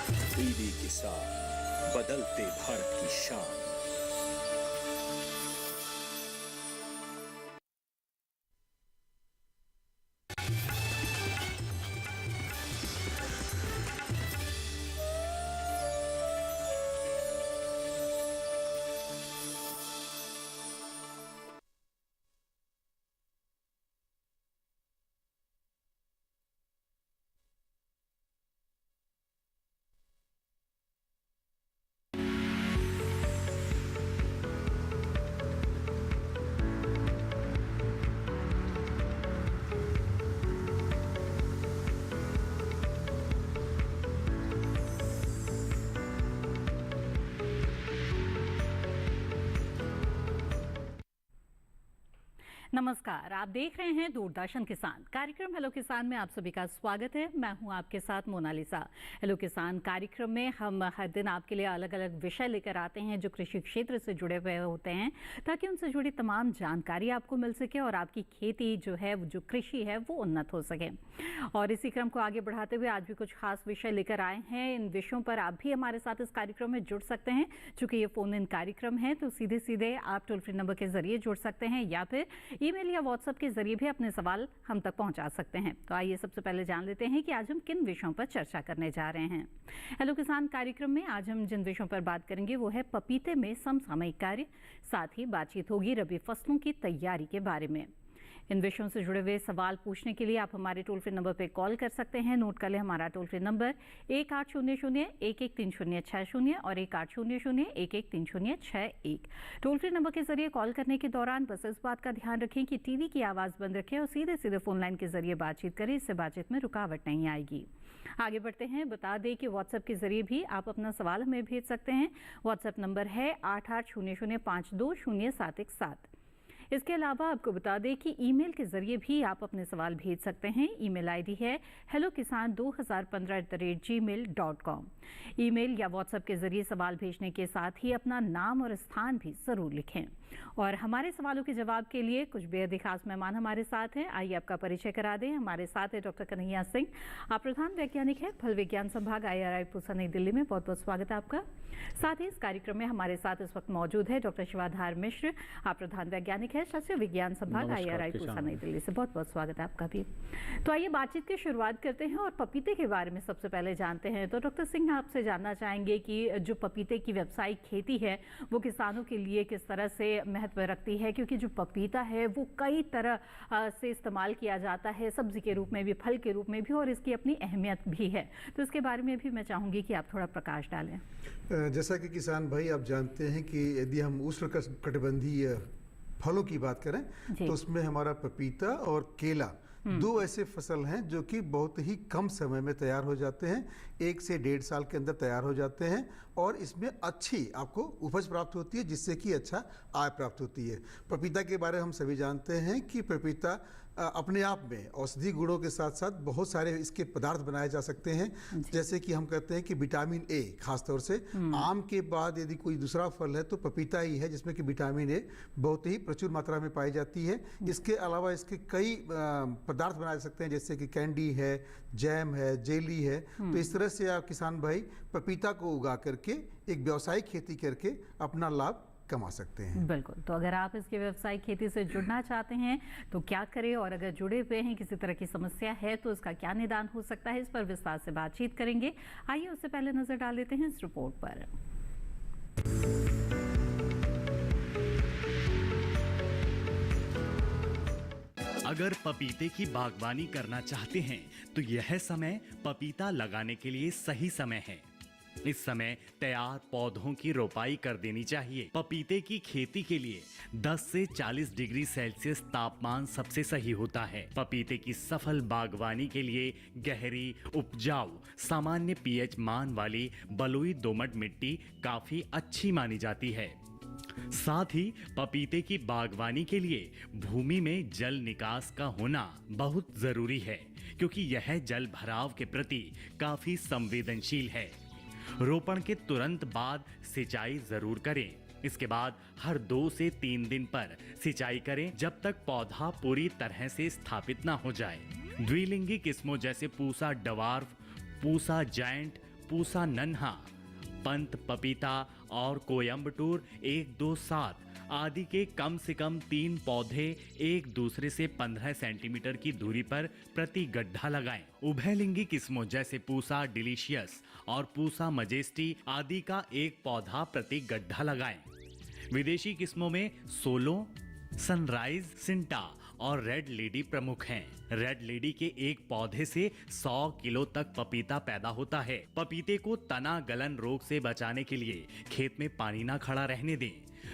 DD किसान, बदलते भारत की शान। नमस्कार, आप देख रहे हैं दूरदर्शन किसान कार्यक्रम हेलो किसान में आप सभी का स्वागत है। मैं हूं आपके साथ मोनालिसा। हेलो किसान कार्यक्रम में हम हर दिन आपके लिए अलग अलग विषय लेकर आते हैं जो कृषि क्षेत्र से जुड़े हुए होते हैं, ताकि उनसे जुड़ी तमाम जानकारी आपको मिल सके और आपकी खेती जो है, जो कृषि है, वो उन्नत हो सके। और इसी क्रम को आगे बढ़ाते हुए आज भी कुछ खास विषय लेकर आए हैं। इन विषयों पर आप भी हमारे साथ इस कार्यक्रम में जुड़ सकते हैं। चूंकि ये फोन इन कार्यक्रम है तो सीधे सीधे आप टोल फ्री नंबर के जरिए जुड़ सकते हैं या फिर ईमेल या व्हाट्सएप के जरिए भी अपने सवाल हम तक पहुंचा सकते हैं। तो आइए सबसे पहले जान लेते हैं कि आज हम किन विषयों पर चर्चा करने जा रहे हैं। हेलो किसान कार्यक्रम में आज हम जिन विषयों पर बात करेंगे वो है पपीते में समसामयिक कार्य, साथ ही बातचीत होगी रबी फसलों की तैयारी के बारे में। इन विषयों से जुड़े हुए सवाल पूछने के लिए आप हमारे टोल फ्री नंबर पर कॉल कर सकते हैं। नोट कर लें हमारा टोल फ्री नंबर 1800-113060 और 1800-113061। टोल फ्री नंबर के जरिए कॉल करने के दौरान बस इस बात का ध्यान रखें कि टीवी की आवाज़ बंद रखें और सीधे सीधे फोन लाइन के जरिए बातचीत करें। इससे बातचीत में रुकावट नहीं आएगी। आगे बढ़ते हैं, बता दें कि व्हाट्सएप के जरिए भी आप अपना सवाल हमें भेज सकते हैं। व्हाट्सएप नंबर है 8800520717। इसके अलावा आपको बता दें कि ईमेल के जरिए भी आप अपने सवाल भेज सकते हैं। ईमेल आईडी है hellokisan2015@gmail.com। ईमेल या व्हाट्सएप के जरिए सवाल भेजने के साथ ही अपना नाम और स्थान भी जरूर लिखें। और हमारे सवालों के जवाब के लिए कुछ बेहद खास मेहमान हमारे साथ हैं। आइए आपका परिचय करा दें। हमारे साथ है डॉक्टर कन्हैया सिंह, आप प्रधान वैज्ञानिक है फल विज्ञान संभाग IRI पूसा नई दिल्ली में। बहुत बहुत स्वागत है आपका। साथ ही इस कार्यक्रम में हमारे साथ इस वक्त मौजूद है डॉक्टर शिवाधार मिश्र, आप प्रधान वैज्ञानिक है सस्य विज्ञान संभाग IRI पूसा नई दिल्ली से। बहुत बहुत स्वागत है आपका भी। तो आइए बातचीत की शुरुआत करते हैं और पपीते के बारे में सबसे पहले जानते हैं। तो डॉक्टर सिंह, आपसे जानना चाहेंगे कि जो पपीते की व्यावसायिक खेती है वो किसानों के लिए किस तरह से महत्व रखती है, क्योंकि जो पपीता है वो कई तरह से इस्तेमाल किया जाता है, सब्जी के रूप में भी, फल के रूप में भी, और इसकी अपनी अहमियत भी है। तो इसके बारे में भी मैं चाहूँगी कि आप थोड़ा प्रकाश डालें। जैसा कि किसान भाई आप जानते हैं कि यदि हम उष्णकटिबंधीय फलों की बात करें तो उसमें हमारा पपीता और केला दो ऐसे फसल हैं जो कि बहुत ही कम समय में तैयार हो जाते हैं, 1 से 1.5 साल के अंदर तैयार हो जाते हैं और इसमें अच्छी आपको उपज प्राप्त होती है, जिससे कि अच्छा आय प्राप्त होती है। पपीता के बारे में हम सभी जानते हैं कि पपीता अपने आप में औषधि गुणों के साथ साथ बहुत सारे इसके पदार्थ बनाए जा सकते हैं। जैसे कि हम कहते हैं कि विटामिन ए, खासतौर से आम के बाद यदि कोई दूसरा फल है तो पपीता ही है जिसमें कि विटामिन ए बहुत ही प्रचुर मात्रा में पाई जाती है। इसके अलावा इसके कई पदार्थ बनाए जा सकते हैं, जैसे कि कैंडी है, जैम है, जेली है। तो इस तरह से आप किसान भाई पपीता को उगा करके एक व्यावसायिक खेती करके अपना लाभ कमा सकते हैं। बिल्कुल। तो अगर आप इसके व्यवसायिक खेती से जुड़ना चाहते हैं तो क्या करें, और अगर जुड़े हुए हैं, किसी तरह की समस्या है तो इसका क्या निदान हो सकता है, इस पर विस्तार से बातचीत करेंगे। आइए उससे पहले नजर डाल लेते हैं इस रिपोर्ट पर। अगर पपीते की बागवानी करना चाहते हैं तो यह समय पपीता लगाने के लिए सही समय है। इस समय तैयार पौधों की रोपाई कर देनी चाहिए। पपीते की खेती के लिए 10 से 40 डिग्री सेल्सियस तापमान सबसे सही होता है। पपीते की सफल बागवानी के लिए गहरी, उपजाऊ, सामान्य pH मान वाली बलुई दोमट मिट्टी काफी अच्छी मानी जाती है। साथ ही पपीते की बागवानी के लिए भूमि में जल निकास का होना बहुत जरूरी है, क्योंकि यह जल भराव के प्रति काफी संवेदनशील है। रोपण के तुरंत बाद सिंचाई जरूर करें। इसके बाद हर 2 से 3 दिन पर सिंचाई करें, जब तक पौधा पूरी तरह से स्थापित ना हो जाए। द्विलिंगी किस्मों जैसे पूसा डवार्फ, पूसा जायंट, पूसा नन्हा, पंत पपीता और कोयम्बटूर 127 आदि के कम से कम 3 पौधे एक दूसरे से 15 सेंटीमीटर की दूरी पर प्रति गड्ढा लगाएं। उभयलिंगी किस्मों जैसे पूसा डिलीशियस और पूसा मजेस्टी आदि का एक पौधा प्रति गड्ढा लगाएं। विदेशी किस्मों में सोलो, सनराइज, सिंटा और रेड लेडी प्रमुख हैं। रेड लेडी के एक पौधे से 100 किलो तक पपीता पैदा होता है। पपीते को तना गलन रोग से बचाने के लिए खेत में पानी ना खड़ा रहने दें।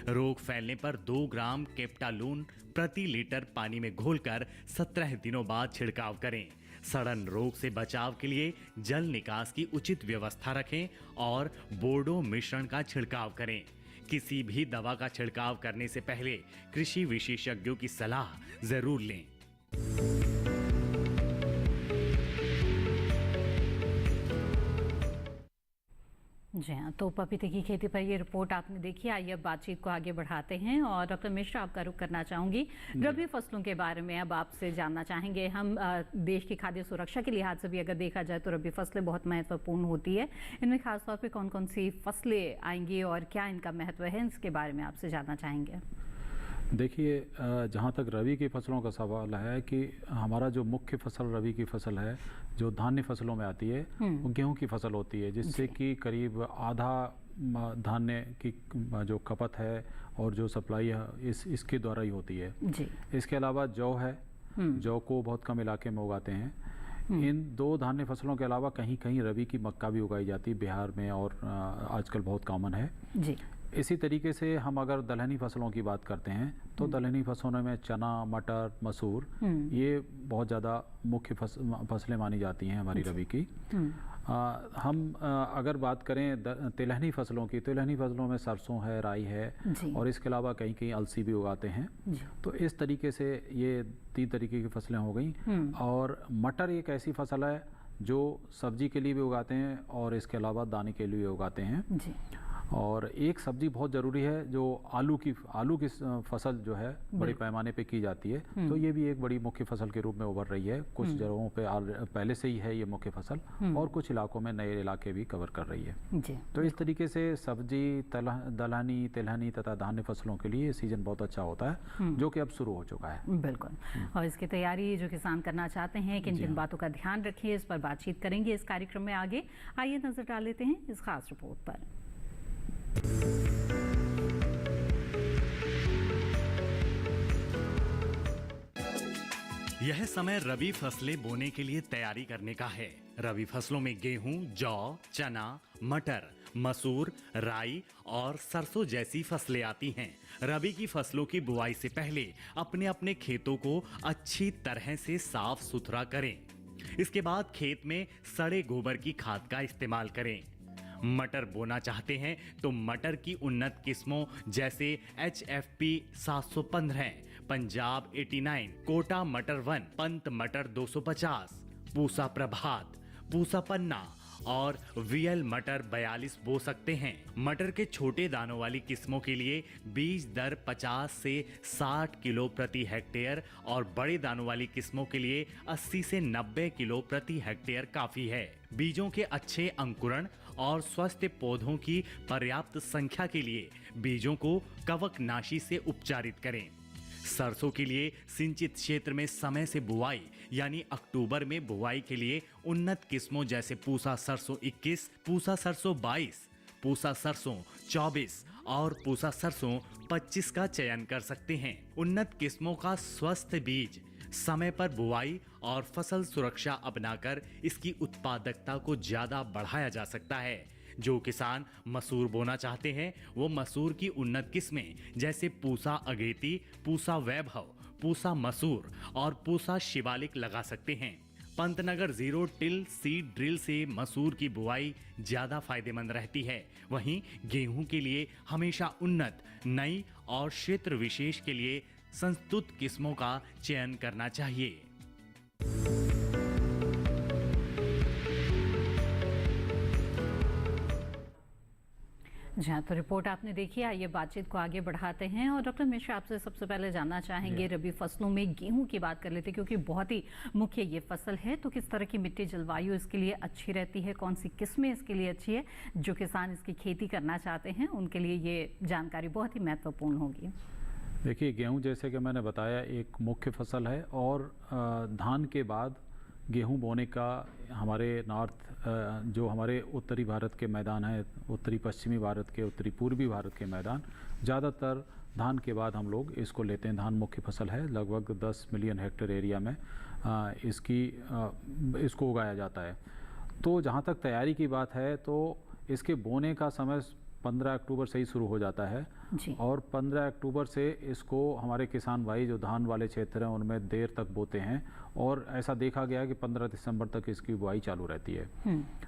रोग फैलने पर 2 ग्राम केप्टालून प्रति लीटर पानी में घोलकर 17 दिनों बाद छिड़काव करें। सड़न रोग से बचाव के लिए जल निकास की उचित व्यवस्था रखें और बोर्डो मिश्रण का छिड़काव करें। किसी भी दवा का छिड़काव करने से पहले कृषि विशेषज्ञों की सलाह जरूर लें। जी हाँ, तो पपीते की खेती पर ये रिपोर्ट आपने देखी। आइए अब बातचीत को आगे बढ़ाते हैं और डॉक्टर मिश्रा आपका रुख करना चाहूंगी। रबी फसलों के बारे में अब आपसे जानना चाहेंगे। हम देश की खाद्य सुरक्षा के लिहाज से भी अगर देखा जाए तो रबी फसलें बहुत महत्वपूर्ण होती है। इनमें खासतौर पे कौन कौन सी फसलें आएंगी और क्या इनका महत्व है, इसके बारे में आपसे जानना चाहेंगे। देखिए, जहाँ तक रबी की फसलों का सवाल है कि हमारा जो मुख्य फसल रबी की फसल है जो धान्य फसलों में आती है वो गेहूं की फसल होती है, जिससे कि करीब आधा धान्य की जो खपत है और जो सप्लाई है इसके द्वारा ही होती है जी। इसके अलावा जौ है, जौ को बहुत कम इलाके में उगाते हैं। इन 2 धान्य फसलों के अलावा कहीं कहीं रबी की मक्का भी उगाई जाती है बिहार में और आजकल बहुत कॉमन है जी। इसी तरीके से हम अगर दलहनी फसलों की बात करते हैं तो दलहनी फसलों में चना, मटर, मसूर ये बहुत ज़्यादा मुख्य फसलें मानी जाती हैं हमारी रबी की। हम अगर बात करें तिलहनी फसलों की, तिलहनी फसलों में सरसों है, राई है और इसके अलावा कहीं कहीं अलसी भी उगाते हैं। तो इस तरीके से ये 3 तरीके की फसलें हो गई। और मटर एक ऐसी फसल है जो सब्जी के लिए भी उगाते हैं और इसके अलावा दाने के लिए भी उगाते हैं। और एक सब्जी बहुत ज़रूरी है जो आलू की फसल जो है बड़े पैमाने पे की जाती है, तो ये भी एक बड़ी मुख्य फसल के रूप में उभर रही है। कुछ जगहों पे पहले से ही है ये मुख्य फसल और कुछ इलाकों में नए इलाके भी कवर कर रही है जी। तो इस तरीके से सब्जी, दलहनी, तिलहनी तथा धान्य फसलों के लिए सीजन बहुत अच्छा होता है जो कि अब शुरू हो चुका है। बिल्कुल। और इसकी तैयारी जो किसान करना चाहते हैं किन किन बातों का ध्यान रखिए, इस पर बातचीत करेंगे इस कार्यक्रम में आगे। आइए नजर डाल लेते हैं इस खास रिपोर्ट पर। यह समय रबी फसलें बोने के लिए तैयारी करने का है। रबी फसलों में गेहूं, जौ, चना, मटर, मसूर, राई और सरसों जैसी फसलें आती हैं। रबी की फसलों की बुआई से पहले अपने अपने खेतों को अच्छी तरह से साफ सुथरा करें। इसके बाद खेत में सड़े गोबर की खाद का इस्तेमाल करें। मटर बोना चाहते हैं तो मटर की उन्नत किस्मों जैसे HFP 715, पंजाब 89, कोटा मटर 1, पंत मटर 250, पूसा प्रभात, पूसा पन्ना और VL मटर 42 बो सकते हैं। मटर के छोटे दानों वाली किस्मों के लिए बीज दर 50 से 60 किलो प्रति हेक्टेयर और बड़े दानों वाली किस्मों के लिए 80 से 90 किलो प्रति हेक्टेयर काफी है। बीजों के अच्छे अंकुरण और स्वस्थ पौधों की पर्याप्त संख्या के लिए बीजों को कवकनाशी से उपचारित करें। सरसों के लिए सिंचित क्षेत्र में समय से बुआई यानी अक्टूबर में बुआई के लिए उन्नत किस्मों जैसे पूसा सरसों 21, पूसा सरसों 22, पूसा सरसों 24 और पूसा सरसों 25 का चयन कर सकते हैं। उन्नत किस्मों का स्वस्थ बीज समय पर बुआई और फसल सुरक्षा अपनाकर इसकी उत्पादकता को ज्यादा बढ़ाया जा सकता है। जो किसान मसूर बोना चाहते हैं वो मसूर की उन्नत किस्में जैसे पूसा अगेती, पूसा वैभव, पूसा मसूर और पूसा शिवालिक लगा सकते हैं। पंतनगर 0 टिल सीड ड्रिल से मसूर की बुआई ज्यादा फायदेमंद रहती है। वहीं गेहूं के लिए हमेशा उन्नत, नई और क्षेत्र विशेष के लिए संस्तुत किस्मों का चयन करना चाहिए। जी हाँ, तो रिपोर्ट आपने देखी। आइए बातचीत को आगे बढ़ाते हैं और डॉक्टर मिश्रा आपसे सबसे पहले जानना चाहेंगे रबी फसलों में गेहूं की बात कर लेते हैं, क्योंकि बहुत ही मुख्य ये फसल है। तो किस तरह की मिट्टी जलवायु इसके लिए अच्छी रहती है, कौन सी किस्में इसके लिए अच्छी है, जो किसान इसकी खेती करना चाहते हैं उनके लिए ये जानकारी बहुत ही महत्वपूर्ण होगी। देखिए, गेहूं जैसे कि मैंने बताया एक मुख्य फसल है और धान के बाद गेहूं बोने का हमारे जो हमारे उत्तरी भारत के मैदान हैं, उत्तरी पश्चिमी भारत के, उत्तरी पूर्वी भारत के मैदान, ज़्यादातर धान के बाद हम लोग इसको लेते हैं। धान मुख्य फसल है, लगभग 10 मिलियन हेक्टेयर एरिया में इसको उगाया जाता है। तो जहाँ तक तैयारी की बात है तो इसके बोने का समय 15 अक्टूबर से ही शुरू हो जाता है और 15 अक्टूबर से इसको हमारे किसान भाई जो धान वाले क्षेत्र हैं उनमें देर तक बोते हैं और ऐसा देखा गया है कि 15 दिसंबर तक इसकी बुआई चालू रहती है।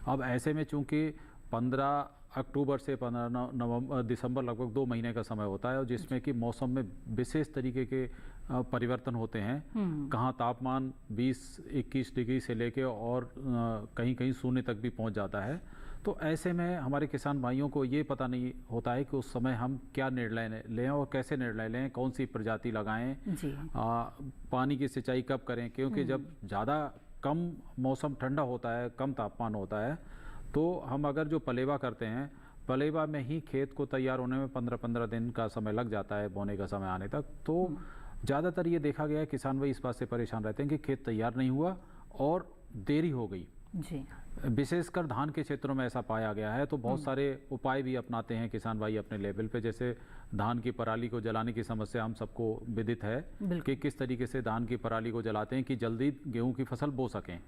अब ऐसे में चूंकि 15 अक्टूबर से 15 दिसंबर लगभग 2 महीने का समय होता है और जिसमें कि मौसम में विशेष तरीके के परिवर्तन होते हैं। कहाँ तापमान 20-21 डिग्री से लेके और कहीं कहीं शून्य तक भी पहुंच जाता है। तो ऐसे में हमारे किसान भाइयों को ये पता नहीं होता है कि उस समय हम क्या निर्णय लें और कैसे निर्णय लें, कौन सी प्रजाति लगाएं, पानी की सिंचाई कब करें, क्योंकि जब ज़्यादा कम मौसम ठंडा होता है, कम तापमान होता है, तो हम अगर जो पलेवा करते हैं, पलेवा में ही खेत को तैयार होने में 15-15 दिन का समय लग जाता है बोने का समय आने तक। तो ज़्यादातर ये देखा गया है किसान भाई इस बात से परेशान रहते हैं कि खेत तैयार नहीं हुआ और देरी हो गई जी। विशेषकर धान के क्षेत्रों में ऐसा पाया गया है। तो बहुत सारे उपाय भी अपनाते हैं किसान भाई अपने लेवल पे, जैसे धान की पराली को जलाने की समस्या हम सबको विदित है कि किस तरीके से धान की पराली को जलाते हैं कि जल्दी गेहूं की फसल बो सकें।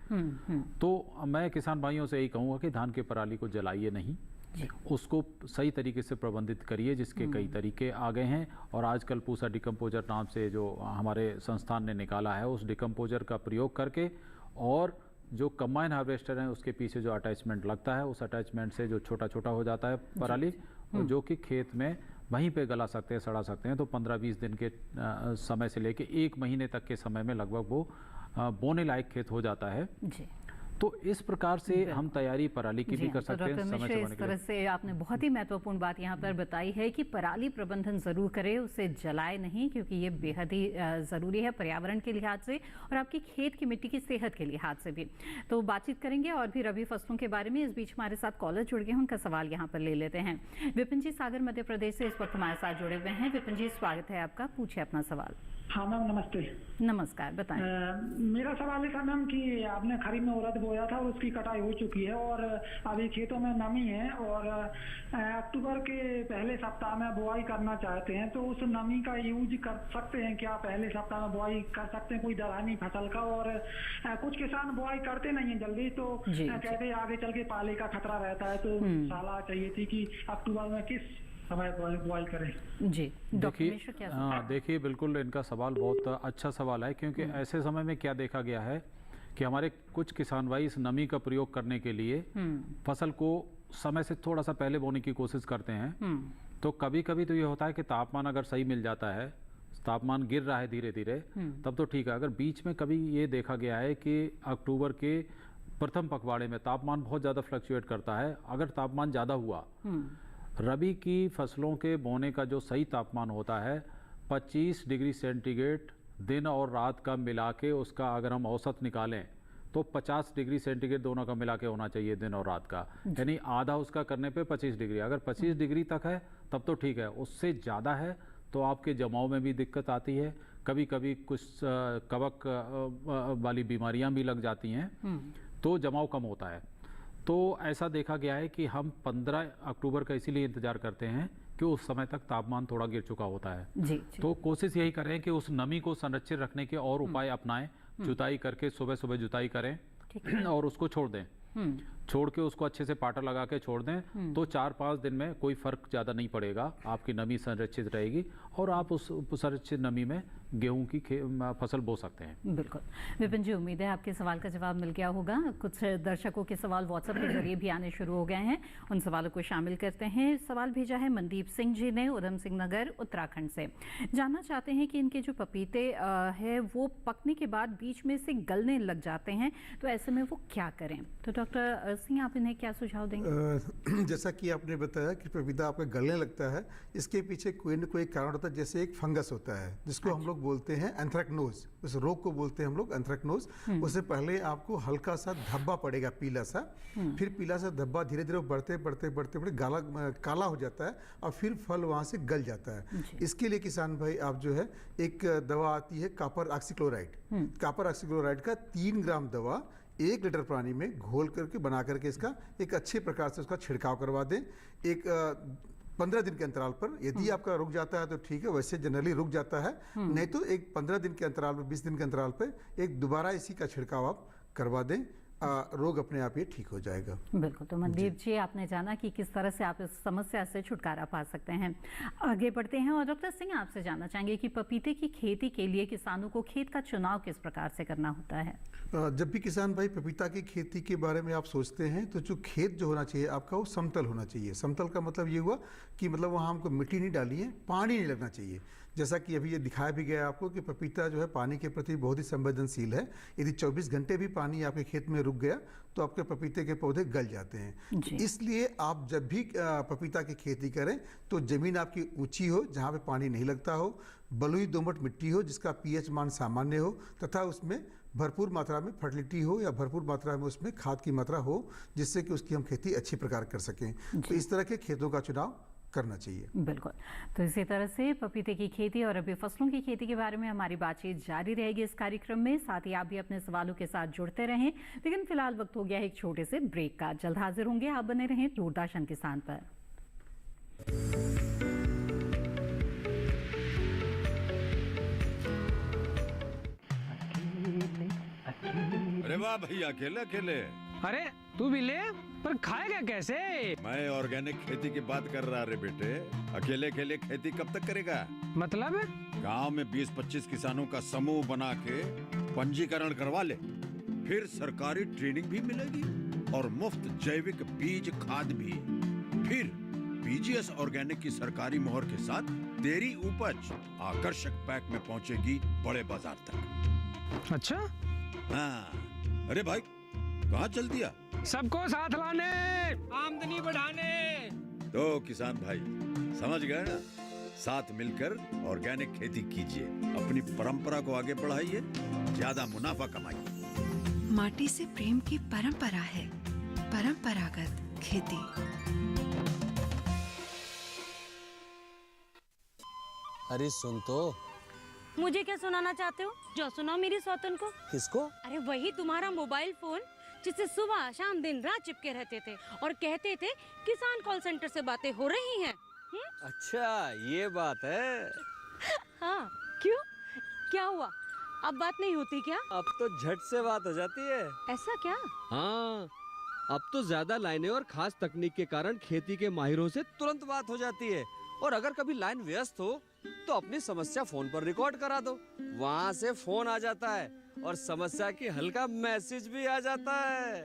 तो मैं किसान भाइयों से यही कहूँगा कि धान की पराली को जलाइए नहीं, उसको सही तरीके से प्रबंधित करिए, जिसके कई तरीके आ गए हैं। और आजकल पूसा डिकम्पोजर नाम से जो हमारे संस्थान ने निकाला है, उस डिकम्पोजर का प्रयोग करके और जो कंबाइन हार्वेस्टर है उसके पीछे जो अटैचमेंट लगता है, उस अटैचमेंट से जो छोटा छोटा हो जाता है पराली, जो कि खेत में वहीं पे गला सकते हैं, सड़ा सकते हैं। तो 15-20 दिन के समय से लेके 1 महीने तक के समय में लगभग वो बोने लायक खेत हो जाता है जी। तो इस प्रकार से हम तैयारी पराली की भी कर सकते हैं। समय से इस तरह से आपने बहुत ही महत्वपूर्ण बात यहाँ पर बताई है कि पराली प्रबंधन जरूर करें, उसे जलाए नहीं, क्योंकि ये बेहद ही ज़रूरी है पर्यावरण के लिहाज से और आपकी खेत की मिट्टी की सेहत के लिहाज से भी। तो बातचीत करेंगे और भी रबी फसलों के बारे में। इस बीच हमारे साथ कॉलर जुड़ गए हैं, उनका सवाल यहाँ पर ले लेते हैं। विपिन जी सागर मध्य प्रदेश से इस वक्त हमारे साथ जुड़े हुए हैं। विपिन जी, स्वागत है आपका, पूछे अपना सवाल। हाँ मैम, नमस्ते। नमस्कार, बताएं। मेरा सवाल है मैम कि आपने खरीफ में उड़द बोया था और उसकी कटाई हो चुकी है और अभी खेतों में नमी है और अक्टूबर के पहले सप्ताह में बुआई करना चाहते हैं, तो उस नमी का यूज कर सकते हैं क्या? पहले सप्ताह में बुआई कर सकते हैं कोई दलहनी फसल का? और कुछ किसान बुआई करते नहीं है जल्दी, तो कहते हैं आगे चल के पाले का खतरा रहता है। तो सलाह चाहिए थी कि अक्टूबर में किस समय बुआई करें। जी, देखिए बिल्कुल इनका सवाल बहुत अच्छा सवाल है, क्योंकि ऐसे समय में क्या देखा गया है कि हमारे कुछ किसान भाई इस नमी का प्रयोग करने के लिए फसल को समय से थोड़ा सा पहले बोने की कोशिश करते हैं। तो कभी कभी तो ये होता है कि तापमान अगर सही मिल जाता है, तापमान गिर रहा है धीरे धीरे, तब तो ठीक है। अगर बीच में कभी ये देखा गया है कि अक्टूबर के प्रथम पखवाड़े में तापमान बहुत ज़्यादा फ्लक्चुएट करता है, अगर तापमान ज़्यादा हुआ, रबी की फसलों के बोने का जो सही तापमान होता है 25 डिग्री सेंटीग्रेड दिन और रात का मिला के, उसका अगर हम औसत निकालें तो 50 डिग्री सेंटीग्रेड दोनों का मिला के होना चाहिए दिन और रात का, यानी आधा उसका करने पे 25 डिग्री। अगर 25 डिग्री तक है तब तो ठीक है, उससे ज़्यादा है तो आपके जमाव में भी दिक्कत आती है, कभी कभी कुछ कवक वाली बीमारियां भी लग जाती हैं, तो जमाव कम होता है। तो ऐसा देखा गया है कि हम 15 अक्टूबर का इसीलिए इंतजार करते हैं कि उस समय तक तापमान थोड़ा गिर चुका होता है। जी। तो कोशिश यही करें कि उस नमी को संरक्षित रखने के और उपाय अपनाएं। जुताई करके सुबह सुबह जुताई करें और उसको छोड़ दें, छोड़ के उसको अच्छे से पाटा लगा के छोड़ दें, तो 4-5 दिन में कोई फर्क ज़्यादा नहीं पड़ेगा, आपकी नमी संरक्षित रहेगी और आप उस संरक्षित नमी में गेहूं की फसल बो सकते हैं। बिल्कुल विपिन जी, उम्मीद है आपके सवाल का जवाब मिल गया होगा। कुछ दर्शकों के सवाल व्हाट्सएप के जरिए भी आने शुरू हो गए हैं, उन सवालों को शामिल करते हैं। सवाल भेजा है मनदीप सिंह जी ने उधम सिंह नगर उत्तराखंड से। जानना चाहते हैं कि इनके जो पपीते है वो पकने के बाद बीच में से गलने लग जाते हैं, तो ऐसे में वो क्या करें? तो डॉक्टर सिंह, आप इन्हें क्या सुझाव देंगे? जैसा कि आपने बताया कि पपीता आपका गलने लगता है, इसके पीछे कोई न कोई कारण होता है। जैसे एक फंगस होता है जिसको हम लोग बोलते हैं एंथ्रेक्नोज, उस रोग को बोलते हैं हम लोग एंथ्रेक्नोज। उससे पहले आपको हल्का सा धब्बा पड़ेगा, पीला सा, फिर पीला सा धब्बा धीरे धीरे बढ़ते बढ़ते बढ़ते बढ़ते काला हो जाता है और फिर फल वहाँ से गल जाता है। इसके लिए किसान भाई आप जो है, एक दवा आती है कॉपर ऑक्सीक्लोराइड। कॉपर ऑक्सीक्लोराइड का 3 ग्राम दवा 1 लीटर पानी में घोल करके बना करके इसका एक अच्छे प्रकार से उसका छिड़काव करवा दें। एक 15 दिन के अंतराल पर। यदि आपका रुक जाता है तो ठीक है, वैसे जनरली रुक जाता है, नहीं तो एक 15 दिन के अंतराल पर, 20 दिन के अंतराल पर एक दोबारा इसी का छिड़काव आप करवा दें। रोग अपने आप ही ठीक हो जाएगा। बिल्कुल। तो मनदीप जी, आपने जाना कि किस तरह से आप इस समस्या से छुटकारा पा सकते हैं। आगे बढ़ते हैं और डॉक्टर सिंह, आपसे जानना चाहेंगे कि पपीते की खेती के लिए किसानों को खेत का चुनाव किस प्रकार से करना होता है? जब भी किसान भाई पपीता की खेती के बारे में आप सोचते हैं तो जो खेत जो होना चाहिए आपका, वो समतल होना चाहिए। समतल का मतलब ये हुआ कि मतलब वहाँ हमको मिट्टी नहीं डाली है, पानी नहीं लगना चाहिए। जैसा कि अभी ये दिखाया भी गया आपको कि पपीता जो है पानी के प्रति बहुत ही संवेदनशील है। यदि 24 घंटे भी पानी आपके खेत में रुक गया तो आपके पपीते के पौधे गल जाते हैं। इसलिए आप जब भी पपीता की खेती करें तो ज़मीन आपकी ऊंची हो, जहाँ पे पानी नहीं लगता हो, बलुई दोमट मिट्टी हो जिसका pH मान सामान्य हो, तथा उसमें भरपूर मात्रा में फर्टिलिटी हो या भरपूर मात्रा में उसमें खाद की मात्रा हो, जिससे कि उसकी हम खेती अच्छी प्रकार कर सकें। तो इस तरह के खेतों का चुनाव करना चाहिए। बिल्कुल। तो इसी तरह से पपीते की खेती और रबी फसलों की खेती के बारे में हमारी बातचीत जारी रहेगी इस कार्यक्रम में। साथ ही आप भी अपने सवालों के साथ जुड़ते रहें, लेकिन फिलहाल वक्त हो गया है एक छोटे से ब्रेक का। जल्द हाजिर होंगे, आप बने रहें दूरदर्शन किसान पर। अरे वाह भैया, अकेले अकेले। अरे तू भी ले, पर खाएगा कैसे? मैं ऑर्गेनिक खेती की बात कर रहा रे बेटे। अकेले अकेले खेती कब तक करेगा? मतलब? गांव में 20-25 किसानों का समूह बना के पंजीकरण करवा ले, फिर सरकारी ट्रेनिंग भी मिलेगी और मुफ्त जैविक बीज खाद भी। फिर बीजीएस ऑर्गेनिक की सरकारी मोहर के साथ तेरी उपज आकर्षक पैक में पहुंचेगी बड़े बाजार तक। अच्छा। हाँ। अरे भाई, कहाँ चल दिया? सबको साथ लाने, आमदनी बढ़ाने। तो किसान भाई समझ गए ना? साथ मिलकर ऑर्गेनिक खेती कीजिए, अपनी परंपरा को आगे बढ़ाइए, ज्यादा मुनाफा कमाइए। माटी से प्रेम की परंपरा है परंपरागत खेती। अरे सुन तो। मुझे क्या सुनाना चाहते हो? जो सुनाओ मेरी सौतन को। किसको? अरे वही तुम्हारा मोबाइल फोन जिससे सुबह शाम दिन रात चिपके रहते थे और कहते थे किसान कॉल सेंटर से बातें हो रही हैं। अच्छा ये बात है। हाँ, क्यों? क्या हुआ? अब बात नहीं होती क्या? अब तो झट से बात हो जाती है। ऐसा क्या? हाँ, अब तो ज्यादा लाइनें और खास तकनीक के कारण खेती के माहिरों से तुरंत बात हो जाती है। और अगर कभी लाइन व्यस्त हो तो अपनी समस्या फोन पर रिकॉर्ड करा दो, वहाँ से फोन आ जाता है और समस्या की हल का मैसेज भी आ जाता है।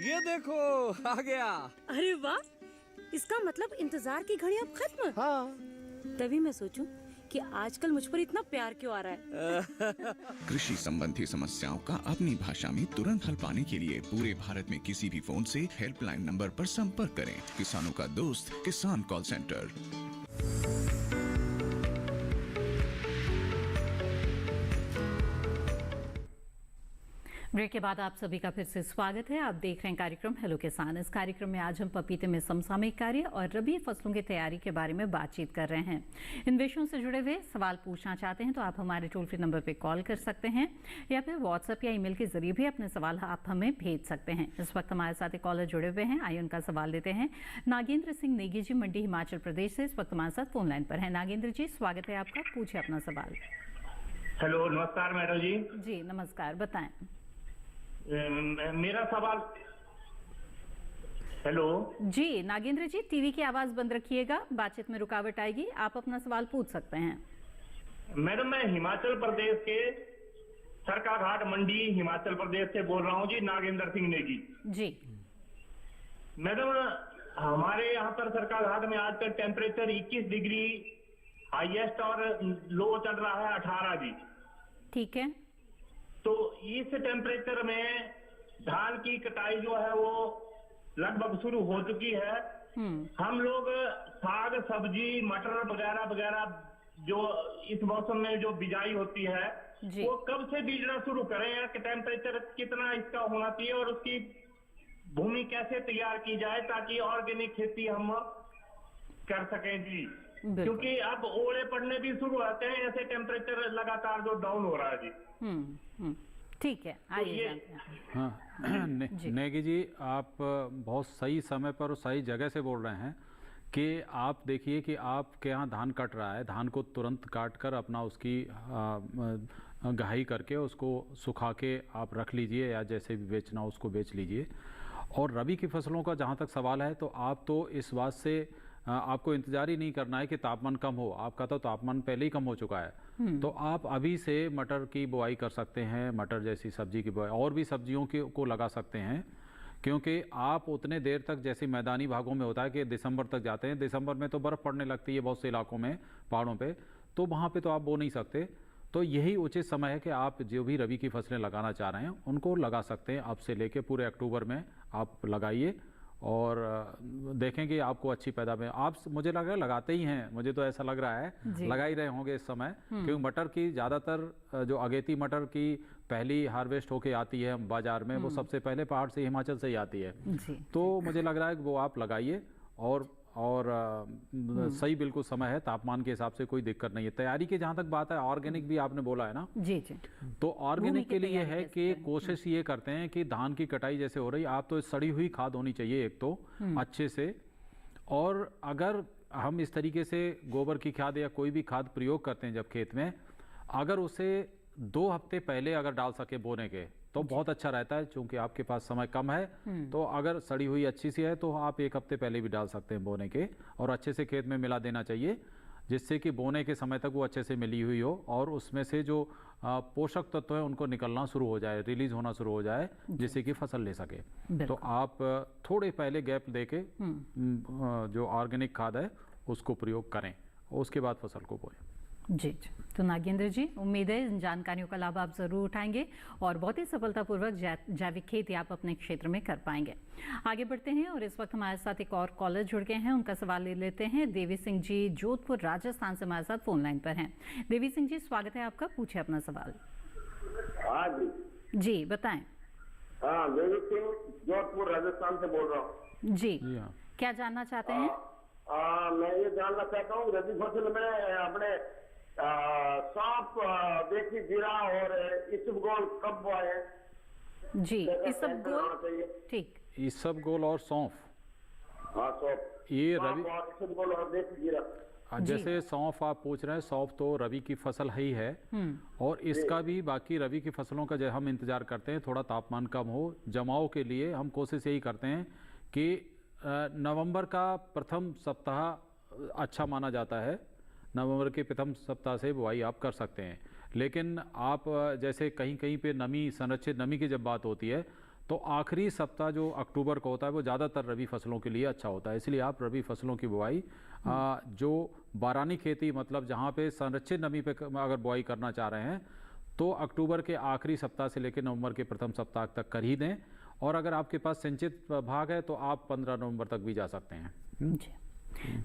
ये देखो आ गया। अरे वाह, इसका मतलब इंतजार की घड़ी अब खत्म। हाँ। तभी मैं सोचूं कि आजकल मुझ पर इतना प्यार क्यों आ रहा है। कृषि संबंधी समस्याओं का अपनी भाषा में तुरंत हल पाने के लिए पूरे भारत में किसी भी फोन से हेल्पलाइन नंबर पर संपर्क करें। किसानों का दोस्त किसान कॉल सेंटर। ब्रेक के बाद आप सभी का फिर से स्वागत है। आप देख रहे हैं कार्यक्रम हेलो किसान। इस कार्यक्रम में आज हम पपीते में समसामयिक कार्य और रबी फसलों की तैयारी के बारे में बातचीत कर रहे हैं। इन विषयों से जुड़े हुए सवाल पूछना चाहते हैं तो आप हमारे टोल फ्री नंबर पर कॉल कर सकते हैं या फिर व्हाट्सएप या ईमेल के जरिए भी अपने सवाल आप हमें भेज सकते हैं। इस वक्त हमारे साथ एक कॉलर जुड़े हुए हैं, आइए उनका सवाल लेते हैं। नागेंद्र सिंह नेगी जी मंडी हिमाचल प्रदेश से इस वक्त हमारे साथ फोन लाइन पर है। नागेंद्र जी, स्वागत है आपका, पूछिए अपना सवाल। हेलो, नमस्कार मैडम जी। जी नमस्कार, बताएं। मेरा सवाल। हेलो जी नागेंद्र जी, टीवी की आवाज बंद रखिएगा, बातचीत में रुकावट आएगी। आप अपना सवाल पूछ सकते हैं। मैडम, मैं हिमाचल प्रदेश के सरकाघाट मंडी हिमाचल प्रदेश से बोल रहा हूँ जी, नागेंद्र सिंह नेगी जी। मैडम, हमारे यहाँ पर सरकाघाट में आजकल टेम्परेचर 21 डिग्री हाईएस्ट और लो चल रहा है 18 जी। ठीक है। तो इस टेम्परेचर में धान की कटाई जो है वो लगभग शुरू हो चुकी है। हम लोग साग सब्जी मटर वगैरह वगैरह जो इस मौसम में जो बिजाई होती है वो कब से बीजना शुरू करें, या कि टेम्परेचर कितना इसका होना चाहिए और उसकी भूमि कैसे तैयार की जाए ताकि ऑर्गेनिक खेती हम कर सकें जी। क्योंकि अब ओले पड़ने भी शुरू होते हैं, ऐसे टेम्परेचर लगातार जो डाउन हो रहा है जी। ठीक है, आइए। हाँ नेगी जी, आप बहुत सही समय पर और सही जगह से बोल रहे हैं कि आप देखिए कि आपके यहाँ धान कट रहा है, धान को तुरंत काट कर अपना उसकी गहाई करके उसको सुखा के आप रख लीजिए या जैसे भी बेचना उसको बेच लीजिए। और रबी की फसलों का जहाँ तक सवाल है तो आप तो इस बात से आपको इंतजार ही नहीं करना है कि तापमान कम हो, आपका तो तापमान पहले ही कम हो चुका है। तो आप अभी से मटर की बुआई कर सकते हैं, मटर जैसी सब्जी की बुआई और भी सब्जियों को लगा सकते हैं, क्योंकि आप उतने देर तक जैसे मैदानी भागों में होता है कि दिसंबर तक जाते हैं, दिसंबर में तो बर्फ़ पड़ने लगती है बहुत से इलाकों में पहाड़ों पे, तो वहाँ पे तो आप बो नहीं सकते। तो यही उचित समय है कि आप जो भी रबी की फसलें लगाना चाह रहे हैं उनको लगा सकते हैं। अब से लेके पूरे अक्टूबर में आप लगाइए और देखेंगे आपको अच्छी पैदावार। आप मुझे लग रहा है लगाते ही हैं, मुझे तो ऐसा लग रहा है लगा ही रहे होंगे इस समय, क्योंकि मटर की ज़्यादातर जो अगेती मटर की पहली हार्वेस्ट होके आती है बाजार में वो सबसे पहले पहाड़ से हिमाचल से ही आती है। तो मुझे लग रहा है कि वो आप लगाइए और सही बिल्कुल समय है, तापमान के हिसाब से कोई दिक्कत नहीं है। तैयारी की जहाँ तक बात है, ऑर्गेनिक भी आपने बोला है ना जी। तो ऑर्गेनिक के लिए है कि कोशिश ये करते हैं कि धान की कटाई जैसे हो रही, आप तो सड़ी हुई खाद होनी चाहिए एक तो अच्छे से, और अगर हम इस तरीके से गोबर की खाद या कोई भी खाद प्रयोग करते हैं जब खेत में, अगर उसे 2 हफ्ते पहले अगर डाल सके बोने के तो बहुत अच्छा रहता है। चूंकि आपके पास समय कम है तो अगर सड़ी हुई अच्छी सी है तो आप 1 हफ्ते पहले भी डाल सकते हैं बोने के, और अच्छे से खेत में मिला देना चाहिए जिससे कि बोने के समय तक वो अच्छे से मिली हुई हो और उसमें से जो पोषक तत्व हैं उनको निकलना शुरू हो जाए, रिलीज होना शुरू हो जाए, जिससे कि फसल ले सके। तो आप थोड़े पहले गैप देके जो ऑर्गेनिक खाद है उसको प्रयोग करें, उसके बाद फसल को बोएं। जी। तो नागेंद्र जी, उम्मीद है इन जानकारियों का लाभ आप ज़रूर उठाएंगे और बहुत ही सफलतापूर्वक जैविक खेती आप अपने क्षेत्र में कर पाएंगे। आगे बढ़ते हैं और इस वक्त हमारे साथ एक और कॉलर जुड़ गए हैं, उनका सवाल ले लेते हैं। देवी सिंह जी जोधपुर राजस्थान से हमारे साथ फोन लाइन पर हैं। देवी सिंह जी, स्वागत है आपका, पूछे अपना सवाल। हाँ जी बताएं। हाँ, देवी सिंह जोधपुर राजस्थान से बोल रहा हूँ जी। क्या जानना चाहते हैं? मैं ये जानना चाहता हूँ रबी फसल में अपने सौंफ, देसी जीरा और इसबगोल कब बोए हैं जी? इसबगोल, ठीक, इसबगोल और सौंफ। हाँ, सौंफ, ये रबी इसबगोल और देसी जीरा। जैसे सौंफ आप पूछ रहे हैं, सौंफ तो रबी की फसल ही है और इसका भी बाकी रबी की फसलों का जो हम इंतजार करते हैं थोड़ा तापमान कम हो, जमाव के लिए हम कोशिश यही करते हैं कि नवंबर का प्रथम सप्ताह अच्छा माना जाता है, नवंबर के प्रथम सप्ताह से बुआई आप कर सकते हैं। लेकिन आप जैसे कहीं कहीं पे नमी, संरक्षित नमी की जब बात होती है तो आखिरी सप्ताह जो अक्टूबर का होता है वो ज़्यादातर रबी फसलों के लिए अच्छा होता है। इसलिए आप रबी फसलों की बुआई जो बारानी खेती, मतलब जहाँ पे संरक्षित नमी पे अगर बुआई करना चाह रहे हैं तो अक्टूबर के आखिरी सप्ताह से लेकर नवंबर के प्रथम सप्ताह तक कर ही दें, और अगर आपके पास सिंचित भाग है तो आप 15 नवंबर तक भी जा सकते हैं। जी।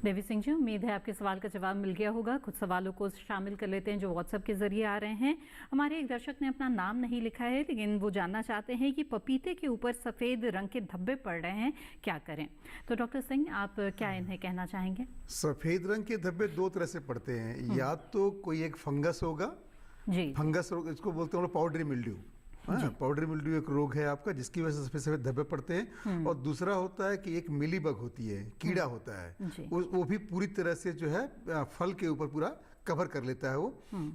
देवी सिंह जी, उम्मीद है आपके सवाल का जवाब मिल गया होगा। कुछ सवालों को शामिल कर लेते हैं जो व्हाट्सएप के जरिए आ रहे हैं। हमारे एक दर्शक ने अपना नाम नहीं लिखा है, लेकिन वो जानना चाहते हैं कि पपीते के ऊपर सफ़ेद रंग के धब्बे पड़ रहे हैं, क्या करें? तो डॉक्टर सिंह, आप क्या इन्हें कहना चाहेंगे? सफ़ेद रंग के धब्बे 2 तरह से पड़ते हैं, या तो कोई एक फंगस होगा जी, फंगस रोग, इसको बोलते हैं पाउडरी मिल्ड्यू। पाउडरी मिल्ड्यू एक रोग है आपका जिसकी वजह से सफेद सफेद धब्बे पड़ते हैं। और दूसरा होता है कि एक मिलीबग होती है, कीड़ा होता है, वो भी पूरी तरह से जो है फल के ऊपर पूरा कवर कर लेता है वो।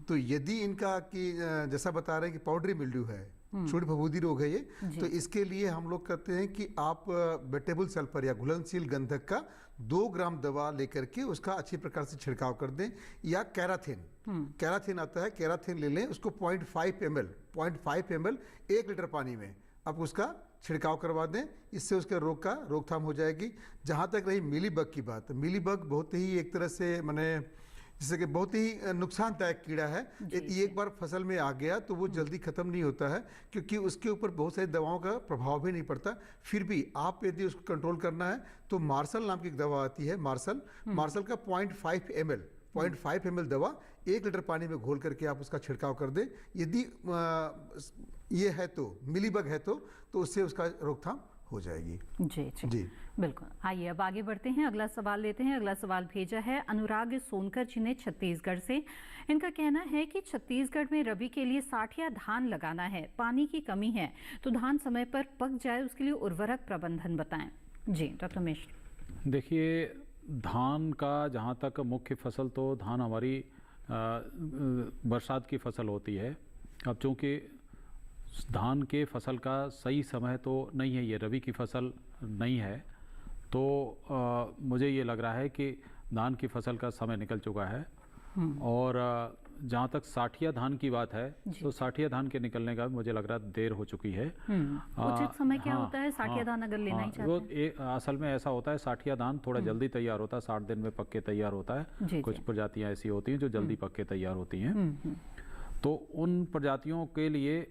तो यदि इनका कि जैसा बता रहे हैं कि पाउडरी मिल्ड्यू है, छोटी फफूंदी रोग है ये, तो इसके लिए हम लोग कहते हैं कि आप वेटेबल सल्फर या घुलनशील गंधक का 2 ग्राम दवा लेकर के उसका अच्छी प्रकार से छिड़काव कर दें, या कैराथिन आता है, कैराथिन ले लें, उसको 0.5 ml 1 लीटर पानी में आप उसका छिड़काव करवा दें। इससे उसके रोग का रोकथाम हो जाएगी। जहाँ तक रही मिलीबग की बात, मिलीबग बहुत ही एक तरह से माने जैसे कि बहुत ही नुकसानदायक कीड़ा है। एक बार फसल में आ गया तो वो जल्दी खत्म नहीं होता है, क्योंकि उसके ऊपर बहुत सारी दवाओं का प्रभाव भी नहीं पड़ता। फिर भी आप यदि उसको कंट्रोल करना है तो मार्शल नाम की एक दवा आती है, मार्शल का 0.5 ml दवा 1 लीटर पानी में घोल करके आप उसका छिड़काव कर दें। यदि ये है तो मिलीबग है तो उससे उसका रोकथाम हो जाएगी। जी बिल्कुल। आइए अब आगे बढ़ते हैं, अगला सवाल लेते हैं। अगला सवाल भेजा है अनुराग सोनकर जी ने छत्तीसगढ़ से। इनका कहना है कि छत्तीसगढ़ में रबी के लिए साठिया धान लगाना है, पानी की कमी है, तो धान समय पर पक जाए उसके लिए उर्वरक प्रबंधन बताएं। जी डॉक्टर मिश्र। देखिए, धान का जहाँ तक मुख्य फसल तो धान हमारी बरसात की फसल होती है। अब चूँकि धान के फसल का सही समय तो नहीं है, ये रबी की फसल नहीं है, तो मुझे ये लग रहा है कि धान की फसल का समय निकल चुका है। और जहाँ तक साठिया धान की बात है तो साठिया धान के निकलने का मुझे लग रहा है देर हो चुकी है। उचित समय क्या होता है साठिया धान अगर लेना ही चाहते हैं? असल में ऐसा होता है, साठिया धान थोड़ा जल्दी तैयार होता है, 60 दिन में पक के तैयार होता है। कुछ प्रजातियां ऐसी होती हैं जो जल्दी पक के तैयार होती हैं। तो उन प्रजातियों के लिए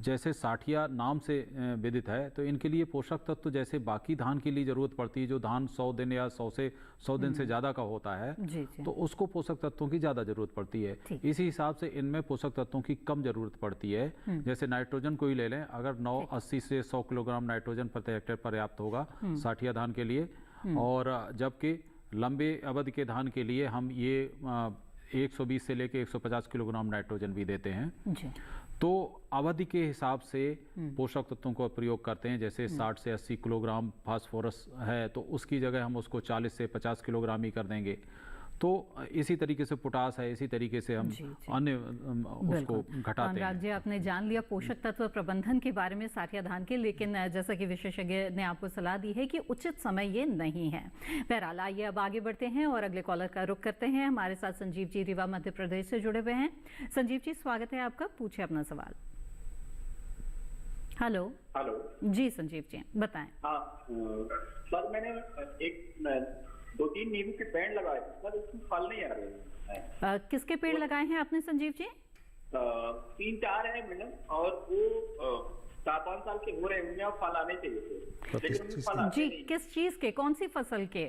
जैसे साठिया नाम से विदित है, तो इनके लिए पोषक तत्व जैसे बाकी धान के लिए जरूरत पड़ती है, जो धान 100 दिन या 100 दिन से ज़्यादा का होता है, तो उसको पोषक तत्वों की ज़्यादा जरूरत पड़ती है। इसी हिसाब से इनमें पोषक तत्वों की कम जरूरत पड़ती है। जैसे नाइट्रोजन को ही ले लें, अगर 80 से 100 किलोग्राम नाइट्रोजन प्रति हेक्टेयर पर्याप्त होगा साठिया धान के लिए, और जबकि लंबे अवधि के धान के लिए हम ये 120 से लेकर 150 किलोग्राम नाइट्रोजन भी देते हैं। तो अवधि के हिसाब से पोषक तत्वों का प्रयोग करते हैं। जैसे 60 से 80 किलोग्राम फास्फोरस है तो उसकी जगह हम उसको 40 से 50 किलोग्राम ही कर देंगे। तो इसी तरीके से पोटास है, इसी तरीके से हम अन्य उसको घटाते हैं। जी, आपने जान लिया पोषक तत्व प्रबंधन के बारे में साठिया धान के, लेकिन जैसा कि विशेषज्ञ ने आपको सलाह दी है कि उचित समय ये नहीं है। बहरहाल आइए अब आगे बढ़ते हैं और अगले कॉलर का रुख करते हैं। हमारे साथ संजीव जी रीवा मध्य प्रदेश से जुड़े हुए हैं। संजीव जी स्वागत है आपका, पूछे अपना सवाल। हेलो जी संजीव जी बताएं। हाँ सर, मैंने 2-3 नींबू के पेड़ लगाए थे सर, उसमें फल नहीं आ रहे हैं। किसके पेड़ लगाए हैं आपने संजीव जी? 3-4 है मैडम, और वो 7-8 साल के हो रहे हैं, उनमें फल आने चाहिए थे, लेकिन उनमें फल आते जी नहीं। किस चीज के, कौन सी फसल के?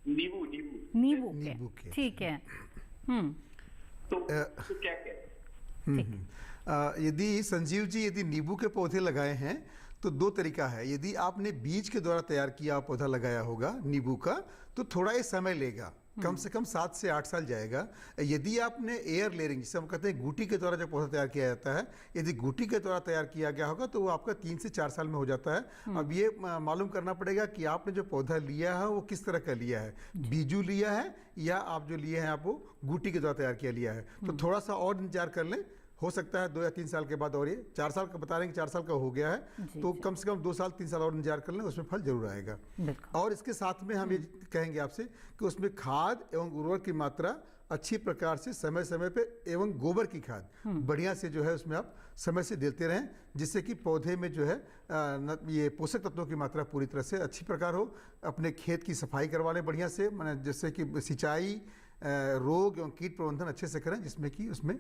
नींबू के, ठीक है। तो क्या करें? यदि संजीव जी यदि नींबू के पौधे लगाए हैं तो 2 तरीका है। यदि आपने बीज के द्वारा तैयार किया पौधा लगाया होगा नींबू का, तो थोड़ा ये समय लेगा, कम से कम 7 से 8 साल जाएगा। यदि आपने एयर लेयरिंग, जिसे हम कहते हैं गुटी के द्वारा जब पौधा तैयार किया जाता है, यदि गुटी के द्वारा तैयार किया गया होगा तो वो आपका 3 से 4 साल में हो जाता है। अब ये मालूम करना पड़ेगा कि आपने जो पौधा लिया है वो किस तरह का लिया है, बीजू लिया है या आप जो लिए हैं आप वो गुटी के द्वारा तैयार किया लिया है। तो थोड़ा सा और इंतजार कर लें, हो सकता है 2 या 3 साल के बाद, और ये 4 साल का बता रहे हैं कि 4 साल का हो गया है, तो कम से कम 2 साल 3 साल और इंतजार कर लें, उसमें फल जरूर आएगा। और इसके साथ में हम ये कहेंगे आपसे कि उसमें खाद एवं उर्वरक की मात्रा अच्छी प्रकार से समय समय पे एवं गोबर की खाद बढ़िया से जो है उसमें आप समय से देते रहें, जिससे कि पौधे में जो है ये पोषक तत्वों की मात्रा पूरी तरह से अच्छी प्रकार हो। अपने खेत की सफाई करवा लें बढ़िया से, माने जैसे कि सिंचाई, रोग एवं कीट प्रबंधन अच्छे से करें, जिसमें कि उसमें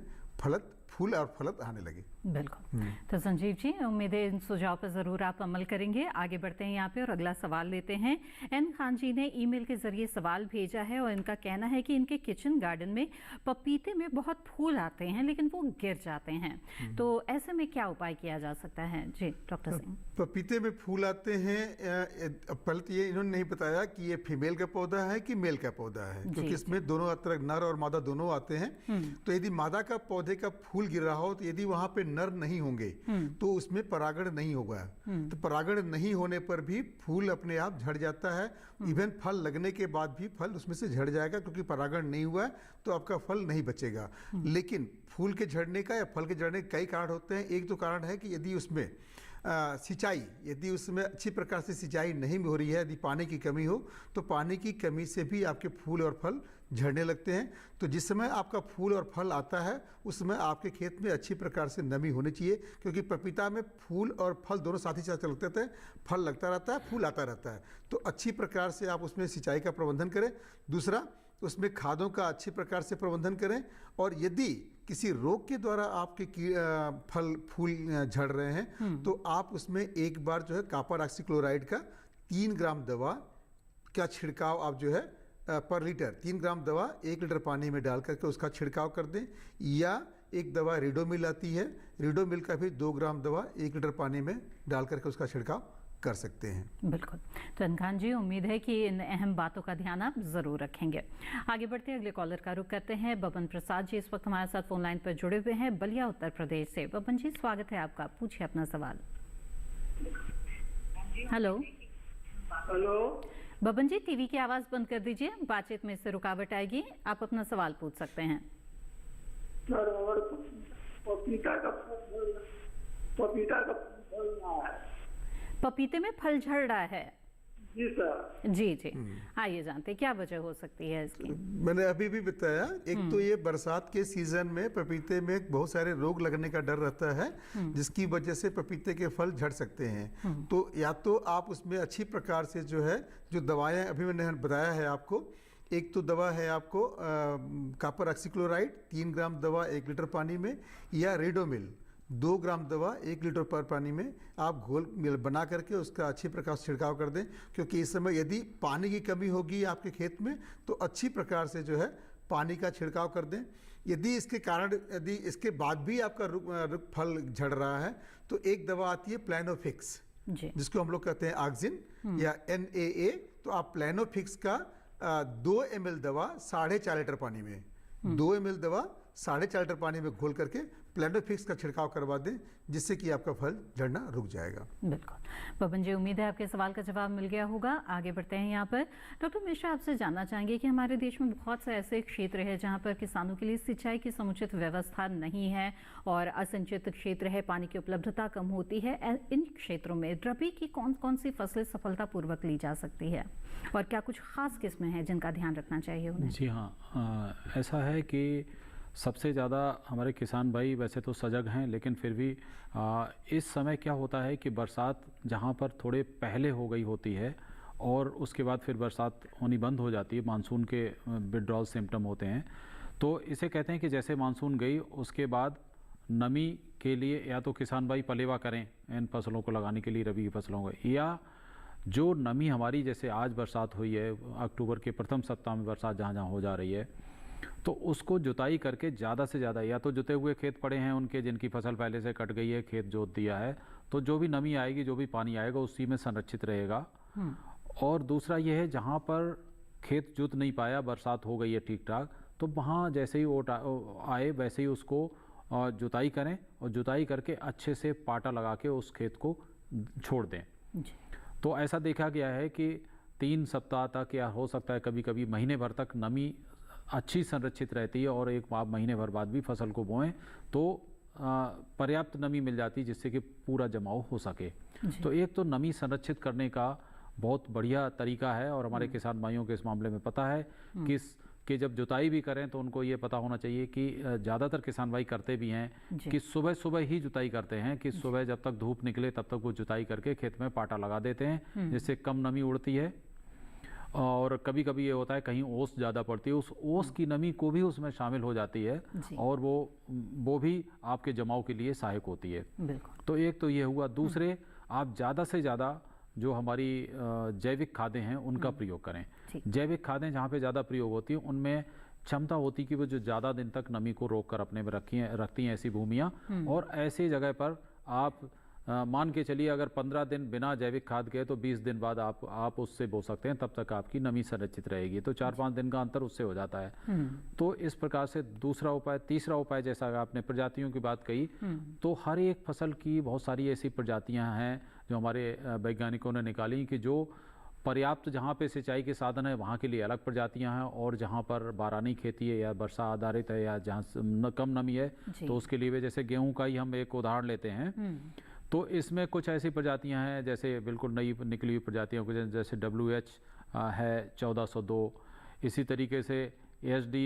फूल और फलत आने लगे। बिल्कुल। तो संजीव जी उम्मीद है इन सुझाव पर जरूर आप अमल करेंगे। आगे बढ़ते हैं यहाँ पे और अगला सवाल लेते हैं। एन खान जी ने ईमेल के जरिए सवाल भेजा है और इनका कहना है कि इनके किचन गार्डन में पपीते में बहुत फूल आते हैं लेकिन वो गिर जाते हैं, तो ऐसे में क्या उपाय किया जा सकता है? जी डॉक्टर सिंह। पपीते में फूल आते हैं, पहले तो ये इन्होंने नहीं बताया कि ये फीमेल का पौधा है कि मेल का पौधा है, क्योंकि इसमें दोनों तरह नर और मादा दोनों आते हैं। तो यदि मादा का पौधे का फूल गिर रहा हो, तो यदि वहां पे नर नहीं होंगे तो उसमें परागण नहीं होगा। तो परागण नहीं होने पर भी फूल अपने आप झड़ जाता है। इवन फल लगने के बाद भी फल उसमें से झड़ जाएगा, क्योंकि परागण नहीं हुआ है तो आपका फल नहीं बचेगा। लेकिन फूल के झड़ने का या फल के झड़ने के कई कारण होते हैं। एक तो कारण है कि यदि उसमें सिंचाई, यदि उसमें अच्छी प्रकार से सिंचाई नहीं हो रही है, यदि पानी की कमी हो, तो पानी की कमी से भी आपके फूल और फल झड़ने लगते हैं। तो जिस समय आपका फूल और फल आता है उस समय आपके खेत में अच्छी प्रकार से नमी होनी चाहिए, क्योंकि पपीता में फूल और फल दोनों साथ ही साथ चलते रहते हैं, फल लगता रहता है, फूल आता रहता है। तो अच्छी प्रकार से आप उसमें सिंचाई का प्रबंधन करें। दूसरा, तो उसमें खादों का अच्छी प्रकार से प्रबंधन करें। और यदि किसी रोग के द्वारा आपके फल फूल झड़ रहे हैं तो आप उसमें एक बार जो है कॉपर ऑक्सीक्लोराइड का 3 ग्राम दवा का छिड़काव आप जो है पर लीटर 3 ग्राम दवा 1 लीटर पानी में डाल करके उसका छिड़काव कर दें। या एक दवा रिडोमिल आती है, रिडोमिल का भी 2 ग्राम दवा 1 लीटर पानी में डाल करके उसका छिड़काव कर सकते हैं। बिल्कुल। तो खान जी, उम्मीद है कि इन अहम बातों का ध्यान आप जरूर रखेंगे। आगे बढ़ते अगले कॉलर का रुख करते हैं। बबन प्रसाद जी इस वक्त हमारे साथ फोन लाइन पर जुड़े हुए हैं बलिया उत्तर प्रदेश से। बबन जी, स्वागत है आपका, पूछिए अपना सवाल। हेलो हेलो बबन जी, टीवी की आवाज बंद कर दीजिए, बातचीत में इससे रुकावट आएगी। आप अपना सवाल पूछ सकते हैं। पपीता का पपीते में फल झड़ रहा है? जी सर। जी जी, आइए जानते क्या वजह हो सकती है इसकी। मैंने अभी भी बताया, एक तो ये बरसात के सीजन में पपीते में बहुत सारे रोग लगने का डर रहता है जिसकी वजह से पपीते के फल झड़ सकते हैं। तो या तो आप उसमें अच्छी प्रकार से जो है जो दवाएं अभी मैंने बताया है आपको, एक तो दवा है आपको कॉपर ऑक्सीक्लोराइड 3 ग्राम दवा 1 लीटर पानी में, या रिडोमिल 2 ग्राम दवा 1 लीटर पर पानी में आप घोल मिल बना करके उसका अच्छी प्रकार से छिड़काव कर दें। क्योंकि इस समय यदि पानी की कमी होगी आपके खेत में तो अच्छी प्रकार से जो है पानी का छिड़काव कर दें। यदि इसके कारण यदि इसके बाद भी आपका रुक फल झड़ रहा है तो एक दवा आती है प्लानोफिक्स, जिसको हम लोग कहते हैं ऑक्सिन या NAA। तो आप प्लानोफिक्स का 2 ml दवा 4.5 लीटर पानी में 2 ml दवा 4.5 लीटर पानी में घोल करके प्लानोफिक्स का छिड़काव करवा दें, जिससे कि आपका फल झड़ना रुक जाएगा। बिल्कुल बबन जी, उम्मीद है आपके सवाल का जवाब मिल गया होगा। आगे बढ़ते हैं यहाँ पर। डॉक्टर मिश्रा, आपसे जानना चाहेंगे कि हमारे देश में बहुत से ऐसे क्षेत्र हैं जहाँ पर किसानों के लिए सिंचाई की समुचित व्यवस्था नहीं है और असिंचित क्षेत्र है, पानी की उपलब्धता कम होती है। इन क्षेत्रों में रबी की कौन कौन सी फसलें सफलतापूर्वक ली जा सकती है और क्या कुछ खास किस्में हैं जिनका ध्यान रखना चाहिए उन्हें? जी हाँ, ऐसा है कि सबसे ज़्यादा हमारे किसान भाई वैसे तो सजग हैं, लेकिन फिर भी इस समय क्या होता है कि बरसात जहाँ पर थोड़े पहले हो गई होती है और उसके बाद फिर बरसात होनी बंद हो जाती है, मानसून के विड्रॉल सिम्टम होते हैं। तो इसे कहते हैं कि जैसे मानसून गई उसके बाद नमी के लिए या तो किसान भाई पलेवा करें इन फसलों को लगाने के लिए, रबी की फसलों को, या जो नमी हमारी जैसे आज बरसात हुई है, अक्टूबर के प्रथम सप्ताह में बरसात जहाँ जहाँ हो जा रही है, तो उसको जुताई करके ज़्यादा से ज़्यादा, या तो जुते हुए खेत पड़े हैं उनके जिनकी फसल पहले से कट गई है, खेत जोत दिया है, तो जो भी नमी आएगी, जो भी पानी आएगा उसी में संरक्षित रहेगा। और दूसरा ये है जहाँ पर खेत जुत नहीं पाया, बरसात हो गई है ठीक ठाक, तो वहाँ जैसे ही ओट आए वैसे ही उसको जुताई करें और जुताई करके अच्छे से पाटा लगा के उस खेत को छोड़ दें। तो ऐसा देखा गया है कि 3 सप्ताह तक या हो सकता है कभी कभी महीने भर तक नमी अच्छी संरक्षित रहती है और एक महीने भर बाद भी फसल को बोएं तो पर्याप्त नमी मिल जाती है जिससे कि पूरा जमाव हो सके। तो एक तो नमी संरक्षित करने का बहुत बढ़िया तरीका है और हमारे किसान भाइयों को इस मामले में पता है कि जब जुताई भी करें तो उनको ये पता होना चाहिए कि ज़्यादातर किसान भाई करते भी हैं कि सुबह सुबह ही जुताई करते हैं, कि सुबह जब तक धूप निकले तब तक वो जुताई करके खेत में पाटा लगा देते हैं, जिससे कम नमी उड़ती है। और कभी कभी ये होता है कहीं ओस ज़्यादा पड़ती है, उस ओस की नमी को भी उसमें शामिल हो जाती है और वो भी आपके जमाव के लिए सहायक होती है। तो एक तो ये हुआ। दूसरे, आप ज़्यादा से ज़्यादा जो हमारी जैविक खादें हैं उनका प्रयोग करें। जैविक खादें जहाँ पे ज़्यादा प्रयोग होती हैं उनमें क्षमता होती है कि वो जो ज़्यादा दिन तक नमी को रोक कर अपने में रखती हैं ऐसी भूमियाँ, और ऐसी जगह पर आप मान के चलिए अगर 15 दिन बिना जैविक खाद के तो 20 दिन बाद आप उससे बो सकते हैं, तब तक आपकी नमी संरक्षित रहेगी। तो 4-5 दिन का अंतर उससे हो जाता है। तो इस प्रकार से दूसरा उपाय। तीसरा उपाय, जैसा आपने प्रजातियों की बात कही, तो हर एक फसल की बहुत सारी ऐसी प्रजातियां हैं जो हमारे वैज्ञानिकों ने निकाली कि जो पर्याप्त जहाँ पे सिंचाई के साधन है वहाँ के लिए अलग प्रजातियां हैं, और जहाँ पर बारानी खेती है या वर्षा आधारित है या जहाँ कम नमी है तो उसके लिए, जैसे गेहूँ का ही हम एक उदाहरण लेते हैं, तो इसमें कुछ ऐसी प्रजातियां हैं जैसे बिल्कुल नई निकली हुई प्रजातियों को, जैसे WH है 1402, इसी तरीके से SD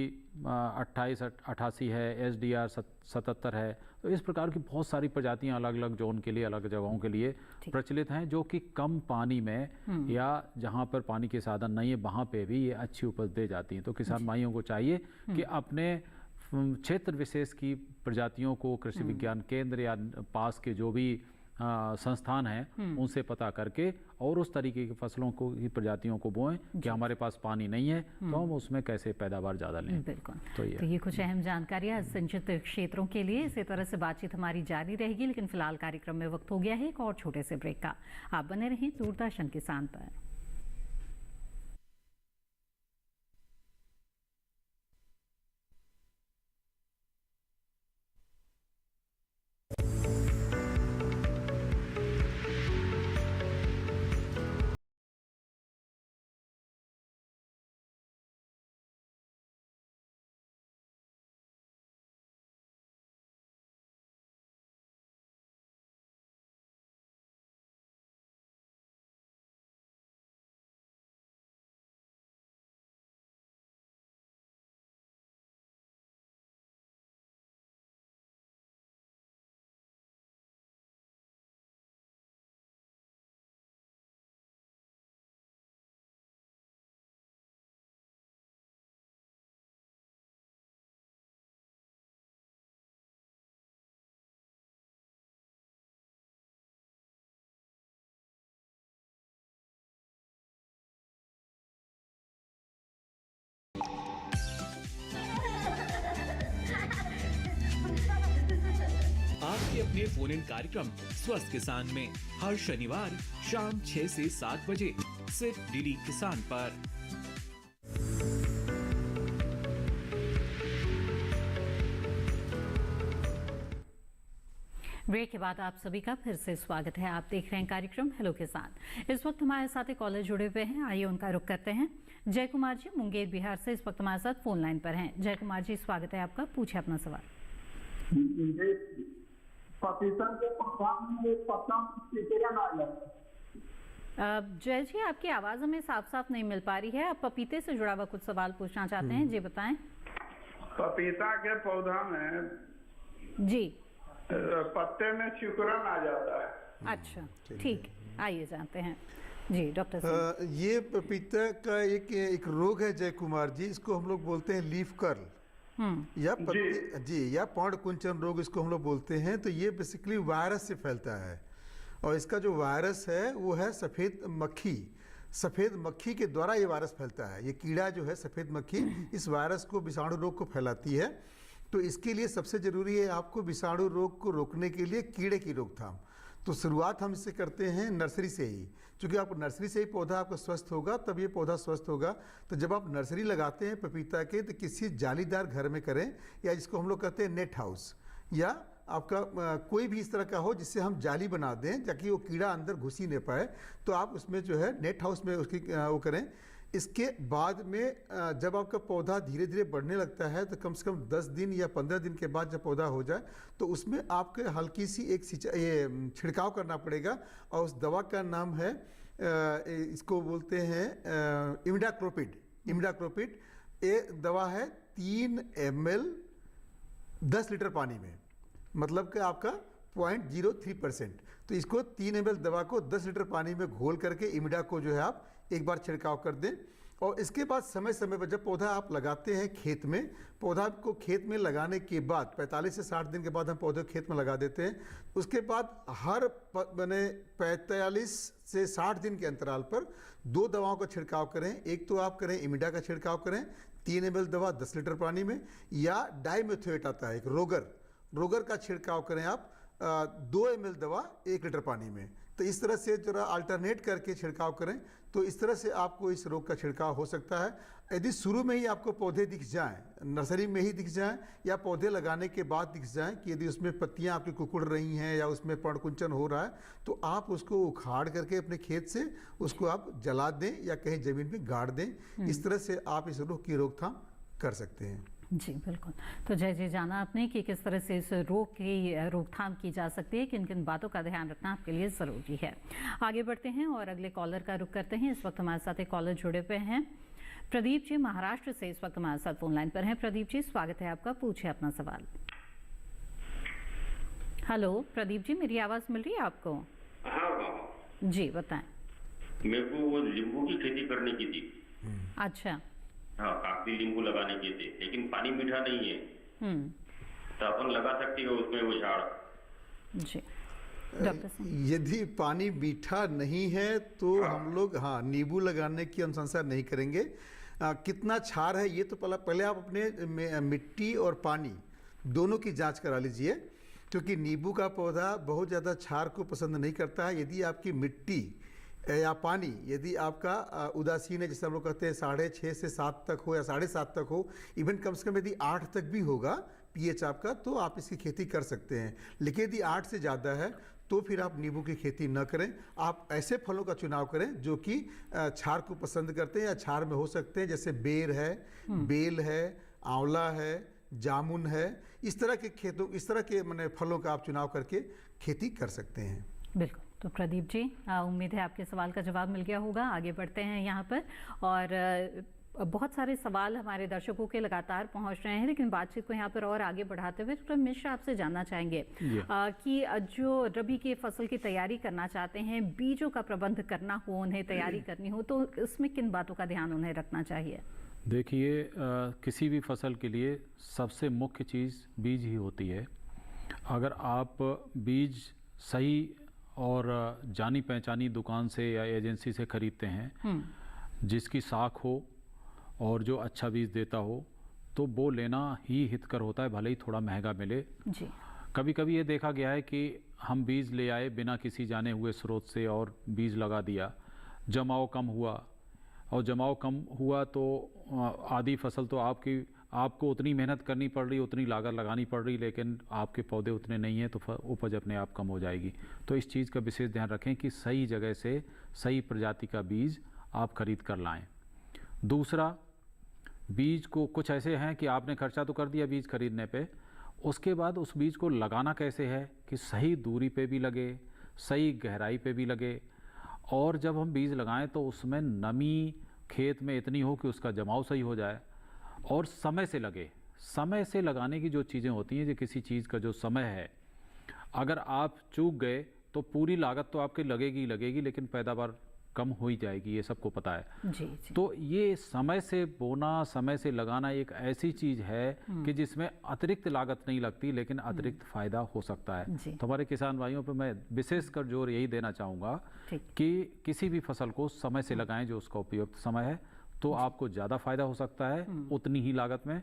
2888 है, SDR 77 है। तो तो इस प्रकार की बहुत सारी प्रजातियां अलग अलग जोन के लिए, अलग जगहों के लिए प्रचलित हैं, जो कि कम पानी में या जहां पर पानी के साधन नहीं है वहां पे भी ये अच्छी उपज दे जाती हैं। तो किसान भाइयों को चाहिए कि अपने क्षेत्र विशेष की प्रजातियों को कृषि विज्ञान केंद्र या पास के जो भी संस्थान हैं उनसे पता करके और उस तरीके की फसलों को की प्रजातियों को बोएं कि हमारे पास पानी नहीं है तो हम उसमें कैसे पैदावार ज़्यादा लें। बिल्कुल। तो ये कुछ अहम जानकारियां सिंचित क्षेत्रों के लिए। इसी तरह से बातचीत हमारी जारी रहेगी, लेकिन फिलहाल कार्यक्रम में वक्त हो गया है एक और छोटे से ब्रेक का। आप बने रहें दूरदर्शन किसान पर। आपके अपने फोन इन कार्यक्रम स्वस्थ किसान में हर शनिवार शाम 6 से 7 बजे सिर्फ डीडी किसान पर। ब्रेक के बाद आप सभी का फिर से स्वागत है। आप देख रहे हैं कार्यक्रम हेलो किसान। इस वक्त हमारे साथ एक कॉलर जुड़े हुए हैं, आइए उनका रुख करते हैं। जय कुमार जी मुंगेर बिहार से इस वक्त हमारे साथ फोन लाइन पर हैं। जय कुमार जी स्वागत है आपका, पूछे अपना सवाल। जय जी आपकी आवाज हमें साफ साफ नहीं मिल पा रही है। आप पपीते से जुड़ा हुआ कुछ सवाल पूछना चाहते हैं, जी बताएं। पपीता के पौधा में जी पत्ते में सिकुड़न आ जाता है। अच्छा ठीक, आइए जानते हैं जी डॉक्टर साहब। ये पपीता का एक रोग है जय कुमार जी, इसको हम लोग बोलते हैं लीफ कर्ल या पत्ती जी या पर्ण कुंचन रोग इसको हम लोग बोलते हैं। तो ये बेसिकली वायरस से फैलता है और इसका जो वायरस है वो है सफ़ेद मक्खी। सफ़ेद मक्खी के द्वारा ये वायरस फैलता है। ये कीड़ा जो है सफ़ेद मक्खी इस वायरस को, विषाणु रोग को फैलाती है। तो इसके लिए सबसे ज़रूरी है आपको विषाणु रोग को रोकने के लिए कीड़े की रोकथाम। तो शुरुआत हम इससे करते हैं नर्सरी से ही, क्योंकि आप नर्सरी से ही पौधा आपका स्वस्थ होगा तब ये पौधा स्वस्थ होगा। तो जब आप नर्सरी लगाते हैं पपीता के तो किसी जालीदार घर में करें, या जिसको हम लोग कहते हैं नेट हाउस, या आपका कोई भी इस तरह का हो जिससे हम जाली बना दें ताकि वो कीड़ा अंदर घुस ही नहीं पाए। तो आप उसमें जो है नेट हाउस में उसकी वो करें। इसके बाद में जब आपका पौधा धीरे धीरे बढ़ने लगता है तो कम से कम 10 दिन या 15 दिन के बाद जब पौधा हो जाए तो उसमें आपके हल्की सी एक छिड़काव करना पड़ेगा। और उस दवा का नाम है इसको बोलते हैं इमिडाक्लोपिड। इमिडाक्लोपिड ये दवा है 3 ml 10 लीटर पानी में, मतलब कि आपका 0.03%। तो इसको 3 ml दवा को 10 लीटर पानी में घोल करके इमिडा को जो है आप एक बार छिड़काव कर दें। और इसके बाद समय समय पर जब पौधा आप लगाते हैं खेत में, पौधा को खेत में लगाने के बाद 45 से 60 दिन के बाद हम पौधे खेत में लगा देते हैं। उसके बाद हर 45 से 60 दिन के अंतराल पर 2 दवाओं का छिड़काव करें। एक तो आप करें इमिडा का छिड़काव करें 3 ml दवा 10 लीटर पानी में, या डाइमेथोएट आता है एक रोगर का छिड़काव करें आप 2 ml दवा 1 लीटर पानी में। तो इस तरह से जरा अल्टरनेट करके छिड़काव करें तो इस तरह से आपको इस रोग का छिड़काव हो सकता है। यदि शुरू में ही आपको पौधे दिख जाएं, नर्सरी में ही दिख जाएं, या पौधे लगाने के बाद दिख जाएं कि यदि उसमें पत्तियां आपकी कुकुड़ रही हैं या उसमें पर्णकुंचन हो रहा है, तो आप उसको उखाड़ करके अपने खेत से उसको आप जला दें या कहीं ज़मीन में गाड़ दें। इस तरह से आप इस रोग की रोकथाम कर सकते हैं। जी बिल्कुल। तो जय जी जाना आपने कि किस तरह से इस रोग की रोकथाम की जा सकती है, किन किन बातों का ध्यान रखना आपके लिए ज़रूरी है। आगे बढ़ते हैं और अगले कॉलर का रुख करते हैं। इस वक्त हमारे साथ एक कॉलर जुड़े हुए हैं, प्रदीप जी महाराष्ट्र से इस वक्त हमारे साथ फोन लाइन पर हैं। प्रदीप जी स्वागत है आपका, पूछे अपना सवाल। हेलो प्रदीप जी, मेरी आवाज मिल रही है आपको? हाँ हाँ जी बताएं। मेरे को वो नींबू की खेती करने की थी। अच्छा। हाँ, काफी नींबू लगाने के थे, लेकिन पानी मीठा नहीं है। तो अपन लगा सकते हो उसमें वो झाड़? जी डॉक्टर सिंह। यदि पानी मीठा नहीं है तो हम लोग नींबू लगाने की अनुशंसा नहीं करेंगे। कितना क्षार है ये तो पहले आप अपने मिट्टी और पानी दोनों की जांच करा लीजिए, क्योंकि नींबू का पौधा बहुत ज़्यादा क्षार को पसंद नहीं करता है। यदि आपकी मिट्टी या पानी यदि आपका उदासीन है, जैसे हम लोग कहते हैं 6.5 से 7 तक हो या 7.5 तक हो, इवन कम से कम यदि 8 तक भी होगा पीएच आपका, तो आप इसकी खेती कर सकते हैं। लेकिन यदि 8 से ज़्यादा है तो फिर आप नींबू की खेती न करें। आप ऐसे फलों का चुनाव करें जो कि क्षार को पसंद करते हैं या क्षार में हो सकते हैं, जैसे बेर है, बेल है, आंवला है, जामुन है। इस तरह के माने फलों का आप चुनाव करके खेती कर सकते हैं। बिल्कुल। तो प्रदीप जी, उम्मीद है आपके सवाल का जवाब मिल गया होगा। आगे बढ़ते हैं यहाँ पर, और बहुत सारे सवाल हमारे दर्शकों के लगातार पहुंच रहे हैं, लेकिन बातचीत को यहाँ पर और आगे बढ़ाते हुए डॉक्टर मिश्र आपसे जानना चाहेंगे कि जो रबी की फसल की तैयारी करना चाहते हैं, बीजों का प्रबंध करना हो, उन्हें तैयारी करनी हो, तो इसमें किन बातों का ध्यान उन्हें रखना चाहिए? देखिए, किसी भी फसल के लिए सबसे मुख्य चीज़ बीज ही होती है। अगर आप बीज सही और जानी पहचानी दुकान से या एजेंसी से खरीदते हैं जिसकी साख हो और जो अच्छा बीज देता हो, तो वो लेना ही हितकर होता है, भले ही थोड़ा महंगा मिले। जी। कभी कभी ये देखा गया है कि हम बीज ले आए बिना किसी जाने हुए स्रोत से और बीज लगा दिया, जमाव कम हुआ, और जमाव कम हुआ तो आधी फसल तो आपको उतनी मेहनत करनी पड़ रही, उतनी लागत लगानी पड़ रही, लेकिन आपके पौधे उतने नहीं हैं, तो उपज अपने आप कम हो जाएगी। तो इस चीज़ का विशेष ध्यान रखें कि सही जगह से सही प्रजाति का बीज आप खरीद कर लाएं। दूसरा, बीज को कुछ ऐसे हैं कि आपने खर्चा तो कर दिया बीज खरीदने पे, उसके बाद उस बीज को लगाना कैसे है कि सही दूरी पे भी लगे, सही गहराई पे भी लगे, और जब हम बीज लगाएं तो उसमें नमी खेत में इतनी हो कि उसका जमाव सही हो जाए, और समय से लगे। समय से लगाने की जो चीज़ें होती हैं, जो किसी चीज़ का जो समय है, अगर आप चूक गए तो पूरी लागत तो आपकी लगेगी, लेकिन पैदावार कम हो ही जाएगी, ये सबको पता है। जी। तो ये समय से बोना, समय से लगाना एक ऐसी चीज़ है कि जिसमें अतिरिक्त लागत नहीं लगती, लेकिन अतिरिक्त फायदा हो सकता है। तो हमारे किसान भाइयों पे मैं विशेषकर जोर यही देना चाहूँगा कि किसी भी फसल को समय से लगाएं जो उसका उपयुक्त समय है, तो आपको ज़्यादा फायदा हो सकता है उतनी ही लागत में,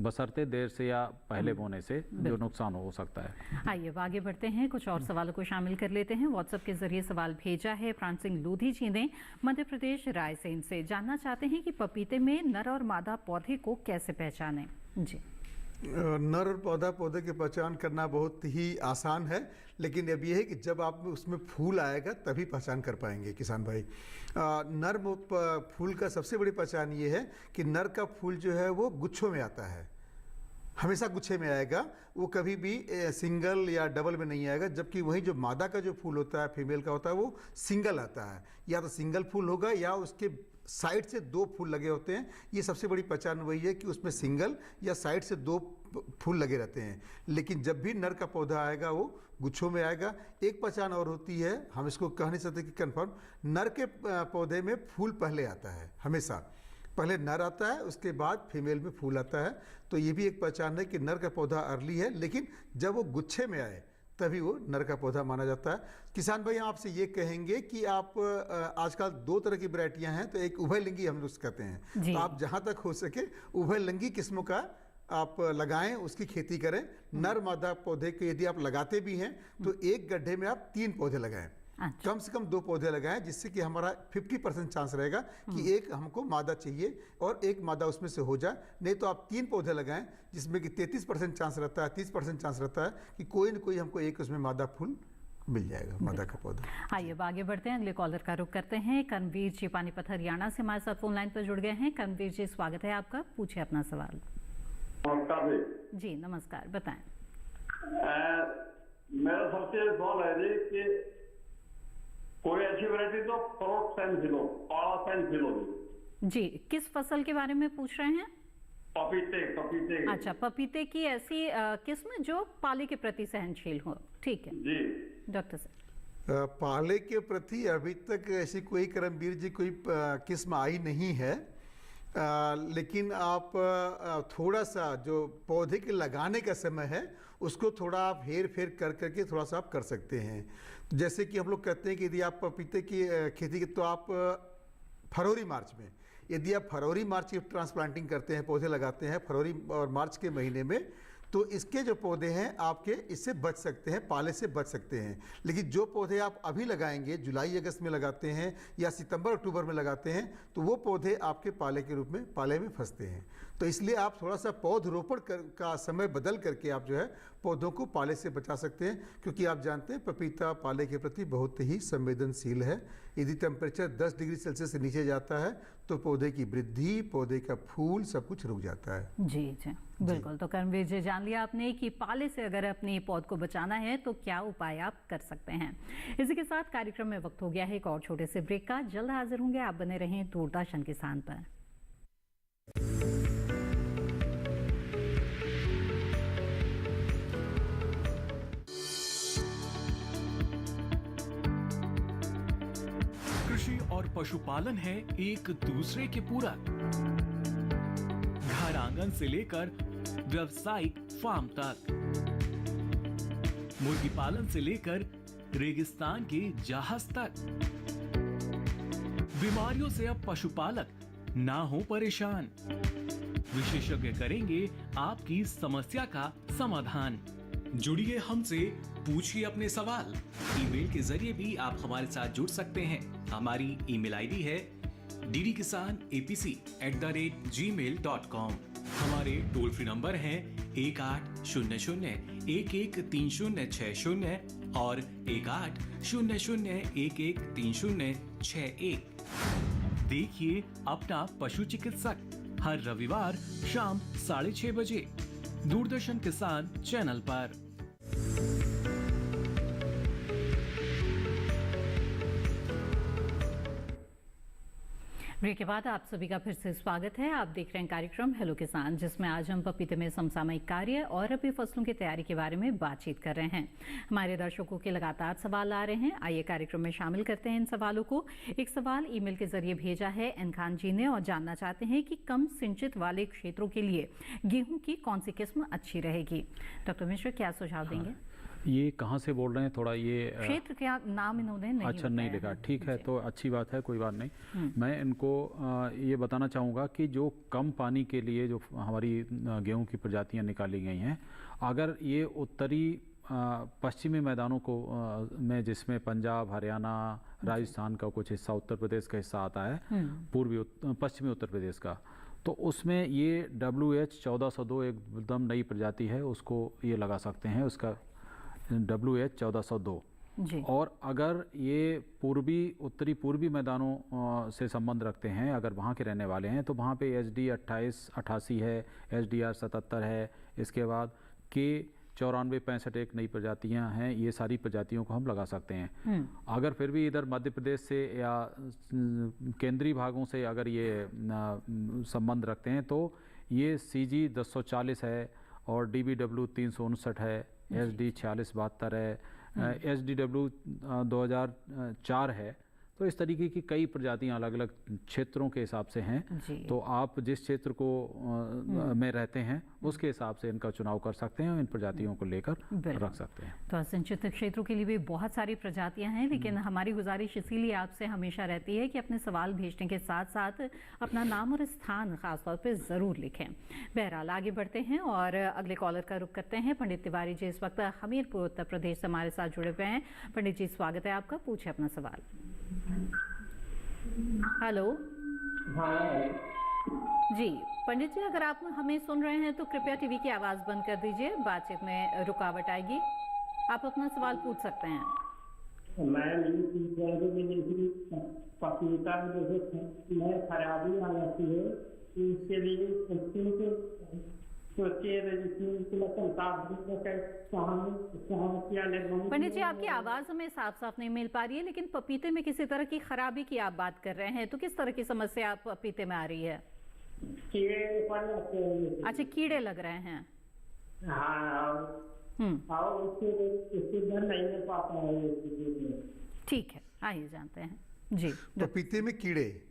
बशर्ते देर से या पहले बोने से जो नुकसान हो सकता है। आइए आगे बढ़ते हैं, कुछ और सवालों को शामिल कर लेते हैं। व्हाट्सएप के जरिए सवाल भेजा है प्राण सिंह लोधी जी ने मध्य प्रदेश रायसेन से। जानना चाहते हैं कि पपीते में नर और मादा पौधे को कैसे पहचानें? जी। नर और पौधे की पहचान करना बहुत ही आसान है, लेकिन अब यह है कि जब आप उसमें फूल आएगा तभी पहचान कर पाएंगे किसान भाई। नर फूल का सबसे बड़ी पहचान ये है कि नर का फूल जो है वो गुच्छों में आता है, हमेशा गुच्छे में आएगा, वो कभी भी सिंगल या डबल में नहीं आएगा। जबकि वही जो मादा का जो फूल होता है, फीमेल का होता है, वो सिंगल आता है, या तो सिंगल फूल होगा या उसके साइड से 2 फूल लगे होते हैं। ये सबसे बड़ी पहचान वही है कि उसमें सिंगल या साइड से 2 फूल लगे रहते हैं। लेकिन जब भी नर का पौधा आएगा वो गुच्छों में आएगा। एक पहचान और होती है, हम इसको कह नहीं सकते कि कंफर्म, नर के पौधे में फूल पहले आता है, हमेशा पहले नर आता है, उसके बाद फीमेल में फूल आता है। तो ये भी एक पहचान है कि नर का पौधा अर्ली है, लेकिन जब वो गुच्छे में आए तभी वो नर का पौधा माना जाता है। किसान भाई आपसे ये कहेंगे कि आप आजकल 2 तरह की वैरायटियां हैं, तो एक उभयलिंगी हम लोग कहते हैं, तो आप जहां तक हो सके उभयलिंगी किस्मों का आप लगाएं, उसकी खेती करें। नर मादा पौधे को यदि आप लगाते भी हैं तो एक गड्ढे में आप 3 पौधे लगाएं, कम से कम 2 पौधे लगाएं, जिससे कि हमारा 50% चांस रहेगा कि एक हमको मादा चाहिए और एक मादा उसमें से हो जाए। नहीं तो आप 3 पौधे लगाएं, जिसमें कि 33% चांस रहता है, 30% चांस रहता है कि कोई न कोई हमको एक उसमें मादा फूल मिल जाएगा, मादा का पौधा। आइए अब आगे बढ़ते हैं, अगले कॉलर का रुख करते हैं। कर्मवीर जी पानीपत हरियाणा से हमारे साथ फोन लाइन पर जुड़ गए हैं। कर्मवीर जी स्वागत है आपका, पूछिए अपना सवाल। जी नमस्कार, बताएं। मेरा सबसे सवाल है जी कि कोई अच्छी वैरायटी तो जी, किस फसल के बारे में पूछ रहे हैं? पपीते। अच्छा, पपीते की ऐसी किस्म जो पाले के प्रति सहनशील हो। ठीक है जी डॉक्टर साहब। पाले के प्रति अभी तक ऐसी कोई करमवीर जी कोई किस्म आई नहीं है, लेकिन आप थोड़ा सा जो पौधे के लगाने का समय है उसको थोड़ा आप हेर फेर कर करके थोड़ा सा आप कर सकते हैं। जैसे कि हम लोग कहते हैं कि यदि आप पपीते की खेती की तो आप फरवरी मार्च में, यदि आप फरवरी मार्च की ट्रांसप्लांटिंग करते हैं, पौधे लगाते हैं फरवरी और मार्च के महीने में, तो इसके जो पौधे हैं आपके इससे बच सकते हैं, पाले से बच सकते हैं। लेकिन जो पौधे आप अभी लगाएंगे, जुलाई अगस्त में लगाते हैं या सितंबर अक्टूबर में लगाते हैं, तो वो पौधे आपके पाले के रूप में पाले में फंसते हैं। तो इसलिए आप थोड़ा सा पौधरोपण का समय बदल करके आप जो है पौधों को पाले से बचा सकते हैं, क्योंकि आप जानते हैं पपीता पाले के प्रति बहुत ही संवेदनशील है। यदि टेम्परेचर 10 डिग्री सेल्सियस से नीचे जाता है तो पौधे की वृद्धि, पौधे का फूल सब कुछ रुक जाता है। जी जी बिल्कुल। तो कर्मवीर जी, जान लिया आपने कि पाले से अगर अपने पौध को बचाना है तो क्या उपाय आप कर सकते हैं। इसी के साथ कार्यक्रम में वक्त हो गया है एक और छोटे से ब्रेक का। जल्द हाजिर होंगे, आप बने रहें दूरदर्शन किसान पर। कृषि और पशुपालन है एक दूसरे के पूरक। घर आंगन से लेकर व्यावसायिक फार्म तक, मुर्गी पालन से लेकर रेगिस्तान के जहाज तक, बीमारियों से अब पशुपालक ना हो परेशान। विशेषज्ञ करेंगे आपकी समस्या का समाधान। जुड़िए हमसे, पूछिए अपने सवाल। ईमेल के जरिए भी आप हमारे साथ जुड़ सकते हैं। हमारी ईमेल आईडी है ddkisanapc@gmail.com। हमारे टोल फ्री नंबर हैं 1800-113060 और 1800-113061। देखिए अपना पशु चिकित्सक हर रविवार शाम 6:30 बजे दूरदर्शन किसान चैनल पर। ब्रेक के बाद आप सभी का फिर से स्वागत है। आप देख रहे हैं कार्यक्रम हेलो किसान, जिसमें आज हम पपीते में समसामयिक कार्य और रबी फसलों की तैयारी के बारे में बातचीत कर रहे हैं। हमारे दर्शकों के लगातार सवाल आ रहे हैं, आइए कार्यक्रम में शामिल करते हैं इन सवालों को। एक सवाल ईमेल के जरिए भेजा है एन खान जी ने और जानना चाहते हैं कि कम सिंचित वाले क्षेत्रों के लिए गेहूँ की कौन सी किस्म अच्छी रहेगी। डॉक्टर मिश्र, क्या सुझाव देंगे? ये कहाँ से बोल रहे हैं? थोड़ा ये क्षेत्र क्या नाम इन्होंने नहीं अच्छा नहीं लिखा, ठीक है, तो अच्छी बात है, कोई बात नहीं। मैं इनको ये बताना चाहूँगा कि जो कम पानी के लिए जो हमारी गेहूं की प्रजातियां निकाली गई हैं, अगर ये उत्तरी पश्चिमी मैदानों को में जिसमें पंजाब, हरियाणा, राजस्थान का कुछ हिस्सा, उत्तर प्रदेश का हिस्सा आता है, पश्चिमी उत्तर प्रदेश का, तो उसमें ये WH1402 एकदम नई प्रजाति है, उसको ये लगा सकते हैं, उसका WH1402। और अगर ये उत्तरी पूर्वी मैदानों से संबंध रखते हैं, अगर वहाँ के रहने वाले हैं, तो वहाँ पे HD 2888 है, SDR 77 है, इसके बाद K9465 एक नई प्रजातियाँ हैं। ये सारी प्रजातियों को हम लगा सकते हैं। अगर फिर भी इधर मध्य प्रदेश से या केंद्रीय भागों से अगर ये संबंध रखते हैं, तो ये CG 1040 है और DBW 359 है, SD 4672 है, SDW 2004 है। तो इस तरीके की कई प्रजातियां अलग अलग क्षेत्रों के हिसाब से हैं। तो आप जिस क्षेत्र को में रहते हैं उसके हिसाब से इनका चुनाव कर सकते हैं और इन प्रजातियों को लेकर रख सकते हैं। तो असिंचित क्षेत्रों के लिए भी बहुत सारी प्रजातियां हैं, लेकिन हमारी गुजारिश इसीलिए आपसे हमेशा रहती है कि अपने सवाल भेजने के साथ साथ अपना नाम और स्थान खासतौर पर ज़रूर लिखें। बहरहाल आगे बढ़ते हैं और अगले कॉलर का रुख करते हैं। पंडित तिवारी जी इस वक्त हमीरपुर उत्तर प्रदेश से हमारे साथ जुड़े हुए हैं। पंडित जी, स्वागत है आपका, पूछे अपना सवाल। हेलो जी पंडित जी, अगर आप हमें सुन रहे हैं तो कृपया टीवी की आवाज़ बंद कर दीजिए, बातचीत में रुकावट आएगी। आप अपना सवाल पूछ सकते हैं। पपीता में खराबी आ जाती है, इसके लिए पंडित जी, आपकी आवाज हमें साफ साफ नहीं मिल पा रही है, लेकिन पपीते में किसी तरह की खराबी की आप बात कर रहे हैं, तो किस तरह की समस्या आप पपीते में आ रही है? कीड़े पड़ जाते हैं। अच्छा, कीड़े लग रहे हैं। हाँ, और उसके धन नहीं मिल पाता है। ठीक है, आइए जानते हैं जी। पपीते में कीड़े।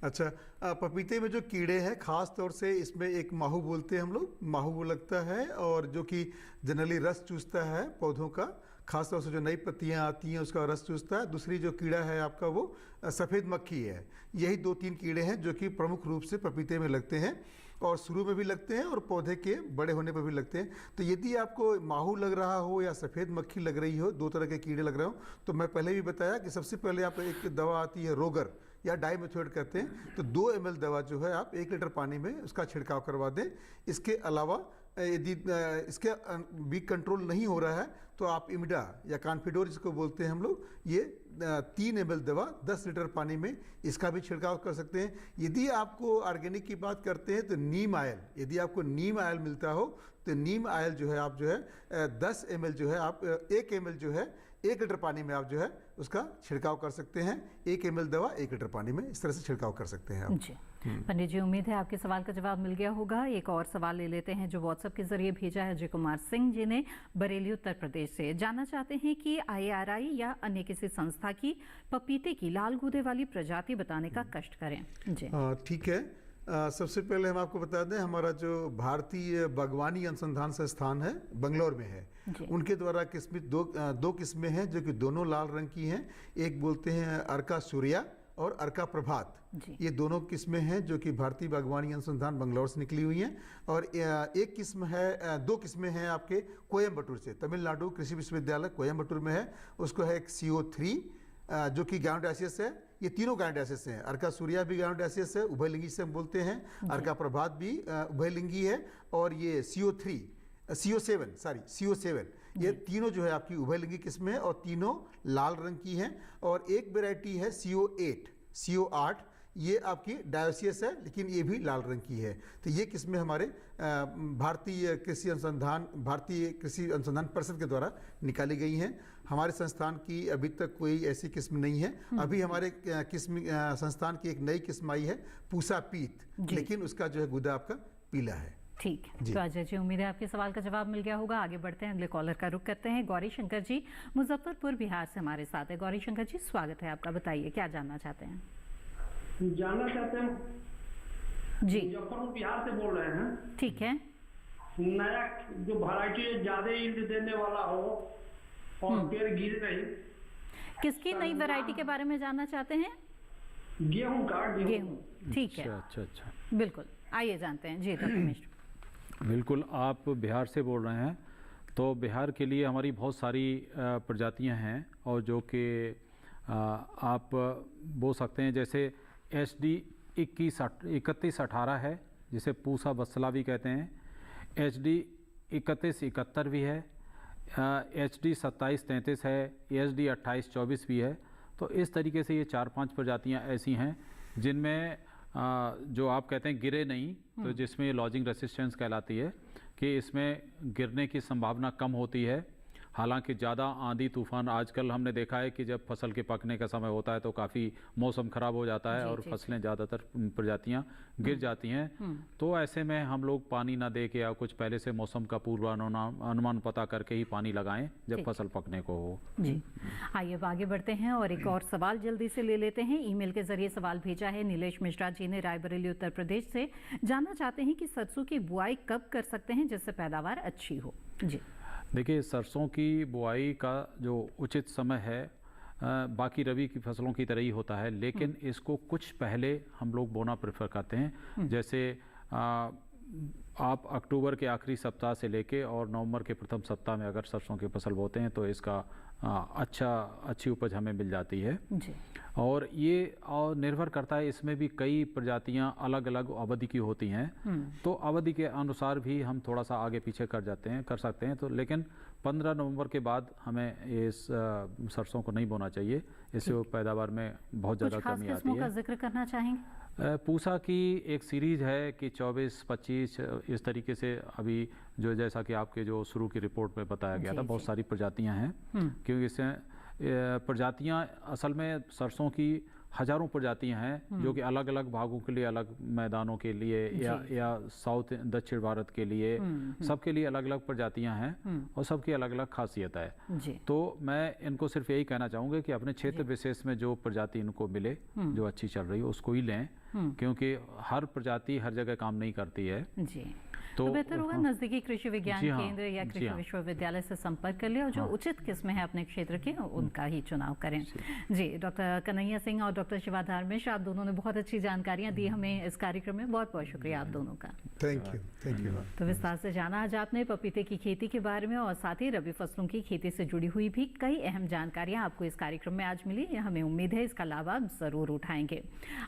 अच्छा, पपीते में जो कीड़े हैं खास तौर से इसमें एक माहू बोलते हैं हम लोग, माहू लगता है और जो कि जनरली रस चूसता है पौधों का, खास तौर से जो नई पत्तियां आती हैं उसका रस चूसता है। दूसरी जो कीड़ा है आपका वो सफ़ेद मक्खी है। यही 2-3 कीड़े हैं जो कि प्रमुख रूप से पपीते में लगते हैं और शुरू में भी लगते हैं और पौधे के बड़े होने पर भी लगते हैं। तो यदि आपको माहू लग रहा हो या सफ़ेद मक्खी लग रही हो, 2 तरह के कीड़े लग रहे हो, तो मैं पहले भी बताया कि सबसे पहले आप एक दवा आती है रोगर या डाइमेथोएट कहते हैं, तो 2 ml दवा जो है आप 1 लीटर पानी में उसका छिड़काव करवा दें। इसके अलावा यदि इसके भी कंट्रोल नहीं हो रहा है तो आप इमिडा या कॉन्फिडोर जिसको बोलते हैं हम लोग, ये 3 ml दवा 10 लीटर पानी में इसका भी छिड़काव कर सकते हैं। यदि आपको ऑर्गेनिक की बात करते हैं तो नीम आयल, यदि आपको नीम आयल मिलता हो तो नीम आयल जो है आप जो है 10 ml जो है आप 1 ml जो है 1 लीटर पानी में आप जो है उसका छिड़काव कर सकते हैं। 1 ml दवा 1 लीटर पानी में इस तरह से छिड़काव कर सकते हैं आप जी। पंडित जी, उम्मीद है आपके सवाल का जवाब मिल गया होगा। एक और सवाल ले लेते हैं जो व्हाट्सएप के जरिए भेजा है। अजय कुमार सिंह जी ने बरेली उत्तर प्रदेश से जानना चाहते हैं कि IRI या अन्य किसी संस्था की पपीते की लाल गूदे वाली प्रजाति बताने का कष्ट करें जी। ठीक है, सबसे पहले हम आपको बता दें हमारा जो भारतीय बागवानी अनुसंधान संस्थान है बंगलौर में है, उनके द्वारा किस्में दो किस्में हैं जो कि दोनों लाल रंग की हैं। एक बोलते हैं अर्का सूर्या और अर्का प्रभात, ये दोनों किस्में हैं जो कि भारतीय बागवानी अनुसंधान बंगलौर से निकली हुई हैं। और एक किस्म है, 2 किस्में हैं आपके कोयम्बटूर से, तमिलनाडु कृषि विश्वविद्यालय कोयम्बटूर में है, उसको है एक CO3 जो कि गायोडासियस है। ये तीनों गायोडासियस हैं, अर्का सूर्या भी गायोडासियस है, उभयलिंगी से हम बोलते हैं, अर्का प्रभात भी उभयलिंगी है, और ये CO7 ये तीनों जो है आपकी उभयलिंगी किस्में हैं और तीनों लाल रंग की हैं। और एक वेराइटी है CO8 ये आपकी डायोसियस है, लेकिन ये भी लाल रंग की है। तो ये किस्में हमारे भारतीय कृषि अनुसंधान परिषद के द्वारा निकाली गई हैं। हमारे संस्थान की अभी तक कोई ऐसी किस्म नहीं है। अभी हमारे संस्थान की एक नई किस्म आई है पूसा पीत, लेकिन उसका जो है गुदा आपका पीला है। ठीक है, तो अजय जी उम्मीद है आपके सवाल का जवाब मिल गया होगा। आगे बढ़ते हैं, अगले कॉलर का रुख करते हैं। गौरी शंकर जी मुजफ्फरपुर बिहार से हमारे साथ है। गौरी शंकर जी स्वागत है आपका, बताइए क्या जानना चाहते हैं? जानना चाहते हैं जी, मुजफ्फरपुर बिहार से बोल रहे हैं। ठीक है, नया जो वैरायटी ज्यादा ईल्ड देने वाला हो और पेड़ गिर नहीं, किसकी नई वैरायटी के बारे में जानना चाहते हैं? गेहूं का। गेहूं, ठीक है, अच्छा, बिल्कुल, आइए जानते हैं जी। डॉक्टर बिल्कुल, आप बिहार से बोल रहे हैं, तो बिहार के लिए हमारी बहुत सारी प्रजातियां हैं और जो कि आप बोल सकते हैं, जैसे HD 3118 है, जिसे पूसा बसला भी कहते हैं, HD 3171 भी है, HD 2733 है, HD 2824 भी है। तो इस तरीके से ये 4-5 प्रजातियां ऐसी हैं जिनमें जो आप कहते हैं गिरे नहीं, तो जिसमें लॉजिंग रेसिस्टेंस कहलाती है कि इसमें गिरने की संभावना कम होती है। हालांकि ज़्यादा आंधी तूफान आजकल हमने देखा है कि जब फसल के पकने का समय होता है तो काफ़ी मौसम ख़राब हो जाता है और फसलें ज़्यादातर प्रजातियां गिर जाती हैं। तो ऐसे में हम लोग पानी ना दे के या कुछ पहले से मौसम का पूर्वानुमान पता करके ही पानी लगाएं जब फसल पकने को हो जी। आइए अब आगे बढ़ते हैं और एक और सवाल जल्दी से ले लेते हैं। ईमेल के जरिए सवाल भेजा है नीलेश मिश्रा जी ने रायबरेली उत्तर प्रदेश से। जानना चाहते हैं कि सरसों की बुआई कब कर सकते हैं जिससे पैदावार अच्छी हो? जी देखिए, सरसों की बुआई का जो उचित समय है बाकी रबी की फसलों की तरह ही होता है, लेकिन इसको कुछ पहले हम लोग बोना प्रेफर करते हैं। जैसे आप अक्टूबर के आखिरी सप्ताह से लेके और नवंबर के प्रथम सप्ताह में अगर सरसों की फसल बोते हैं तो इसका अच्छी उपज हमें मिल जाती है जी। और ये निर्भर करता है, इसमें भी कई प्रजातियां अलग अलग अवधि की होती हैं, तो अवधि के अनुसार भी हम थोड़ा सा आगे पीछे कर सकते हैं। तो लेकिन 15 नवंबर के बाद हमें इस सरसों को नहीं बोना चाहिए, इससे पैदावार में बहुत ज़्यादा कमी आती है। का जिक्र करना चाहेंगे? पूसा की एक सीरीज है कि 24-25 इस तरीके से अभी जो जैसा कि आपके जो शुरू की रिपोर्ट में बताया गया था, बहुत सारी प्रजातियां हैं, क्योंकि इससे प्रजातियां असल में सरसों की हजारों प्रजातियां हैं जो कि अलग अलग भागों के लिए, अलग मैदानों के लिए या साउथ दक्षिण भारत के लिए, सबके लिए अलग अलग प्रजातियां हैं और सबकी अलग अलग खासियत है। तो मैं इनको सिर्फ यही कहना चाहूँगा कि अपने क्षेत्र विशेष में जो प्रजाति इनको मिले, जो अच्छी चल रही है उसको ही लें, क्योंकि हर प्रजाति हर जगह काम नहीं करती है। तो बेहतर होगा नजदीकी कृषि विज्ञान केंद्र या कृषि विश्वविद्यालय से संपर्क कर ले और जो उचित किस्में हैं अपने क्षेत्र की उनका ही चुनाव करें। जी, डॉक्टर कन्हैया सिंह और डॉक्टर शिवाधार मिश्र, आप दोनों ने बहुत अच्छी जानकारियां दी हमें इस कार्यक्रम में। बहुत बहुत शुक्रिया आप दोनों का। Thank you. तो विस्तार से जाना आज आपने पपीते की खेती के बारे में और साथ ही रबी फसलों की खेती से जुड़ी हुई भी कई अहम जानकारियां आपको इस कार्यक्रम में आज मिली। हमें उम्मीद है इसका लाभ आप जरूर उठाएंगे।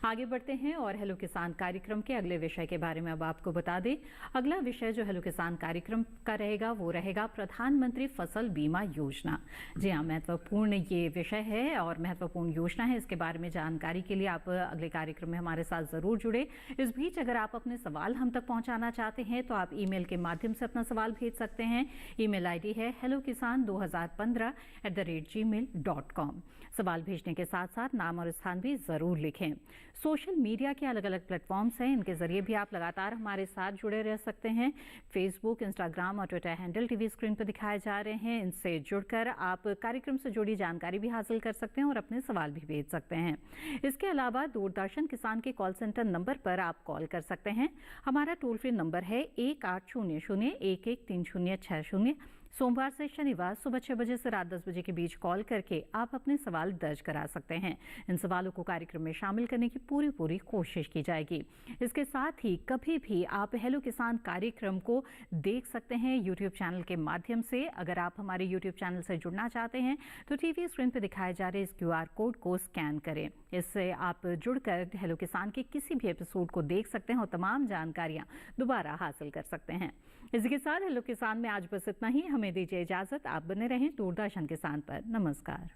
आगे बढ़ते हैं और हेलो किसान कार्यक्रम के अगले विषय के बारे में अब आपको बता दें। अगला विषय जो हेलो किसान कार्यक्रम का रहेगा वो रहेगा प्रधानमंत्री फसल बीमा योजना। जी हाँ, महत्वपूर्ण ये विषय है और महत्वपूर्ण योजना है। इसके बारे में जानकारी के लिए आप अगले कार्यक्रम में हमारे साथ जरूर जुड़े। इस बीच अगर आप अपने सवाल हम तक पहुंचाना चाहते हैं तो आप ईमेल के माध्यम से अपना सवाल भेज सकते हैं। ईमेल आईडी है hellokisan2015@gmail.com। सवाल भेजने के साथ साथ नाम और स्थान भी जरूर लिखें। सोशल मीडिया के अलग अलग प्लेटफॉर्म्स हैं, इनके जरिए भी आप लगातार हमारे साथ जुड़े रह सकते हैं। फेसबुक, इंस्टाग्राम और ट्विटर हैंडल टीवी स्क्रीन पर दिखाए जा रहे हैं। इनसे जुड़कर आप कार्यक्रम से जुड़ी जानकारी भी हासिल कर सकते हैं और अपने सवाल भी भेज सकते हैं। इसके अलावा दूरदर्शन किसान के कॉल सेंटर नंबर पर आप कॉल कर सकते हैं। हमारा टोल फ्री नंबर है 1800-113060। सोमवार से शनिवार सुबह 6 बजे से रात 10 बजे के बीच कॉल करके आप अपने सवाल दर्ज करा सकते हैं। इन सवालों को कार्यक्रम में शामिल करने की पूरी कोशिश की जाएगी। इसके साथ ही कभी भी आप हेलो किसान कार्यक्रम को देख सकते हैं यूट्यूब चैनल के माध्यम से। अगर आप हमारे यूट्यूब चैनल से जुड़ना चाहते हैं तो टीवी स्क्रीन पर दिखाए जा रहे इस QR कोड को स्कैन करें। इससे आप जुड़कर हेलो किसान के किसी भी एपिसोड को देख सकते हैं और तमाम जानकारियां दोबारा हासिल कर सकते हैं। इसी के साथ हेलो किसान में आज बस इतना ही। हमें दीजिए इजाजत। आप बने रहें दूरदर्शन किसान पर। नमस्कार।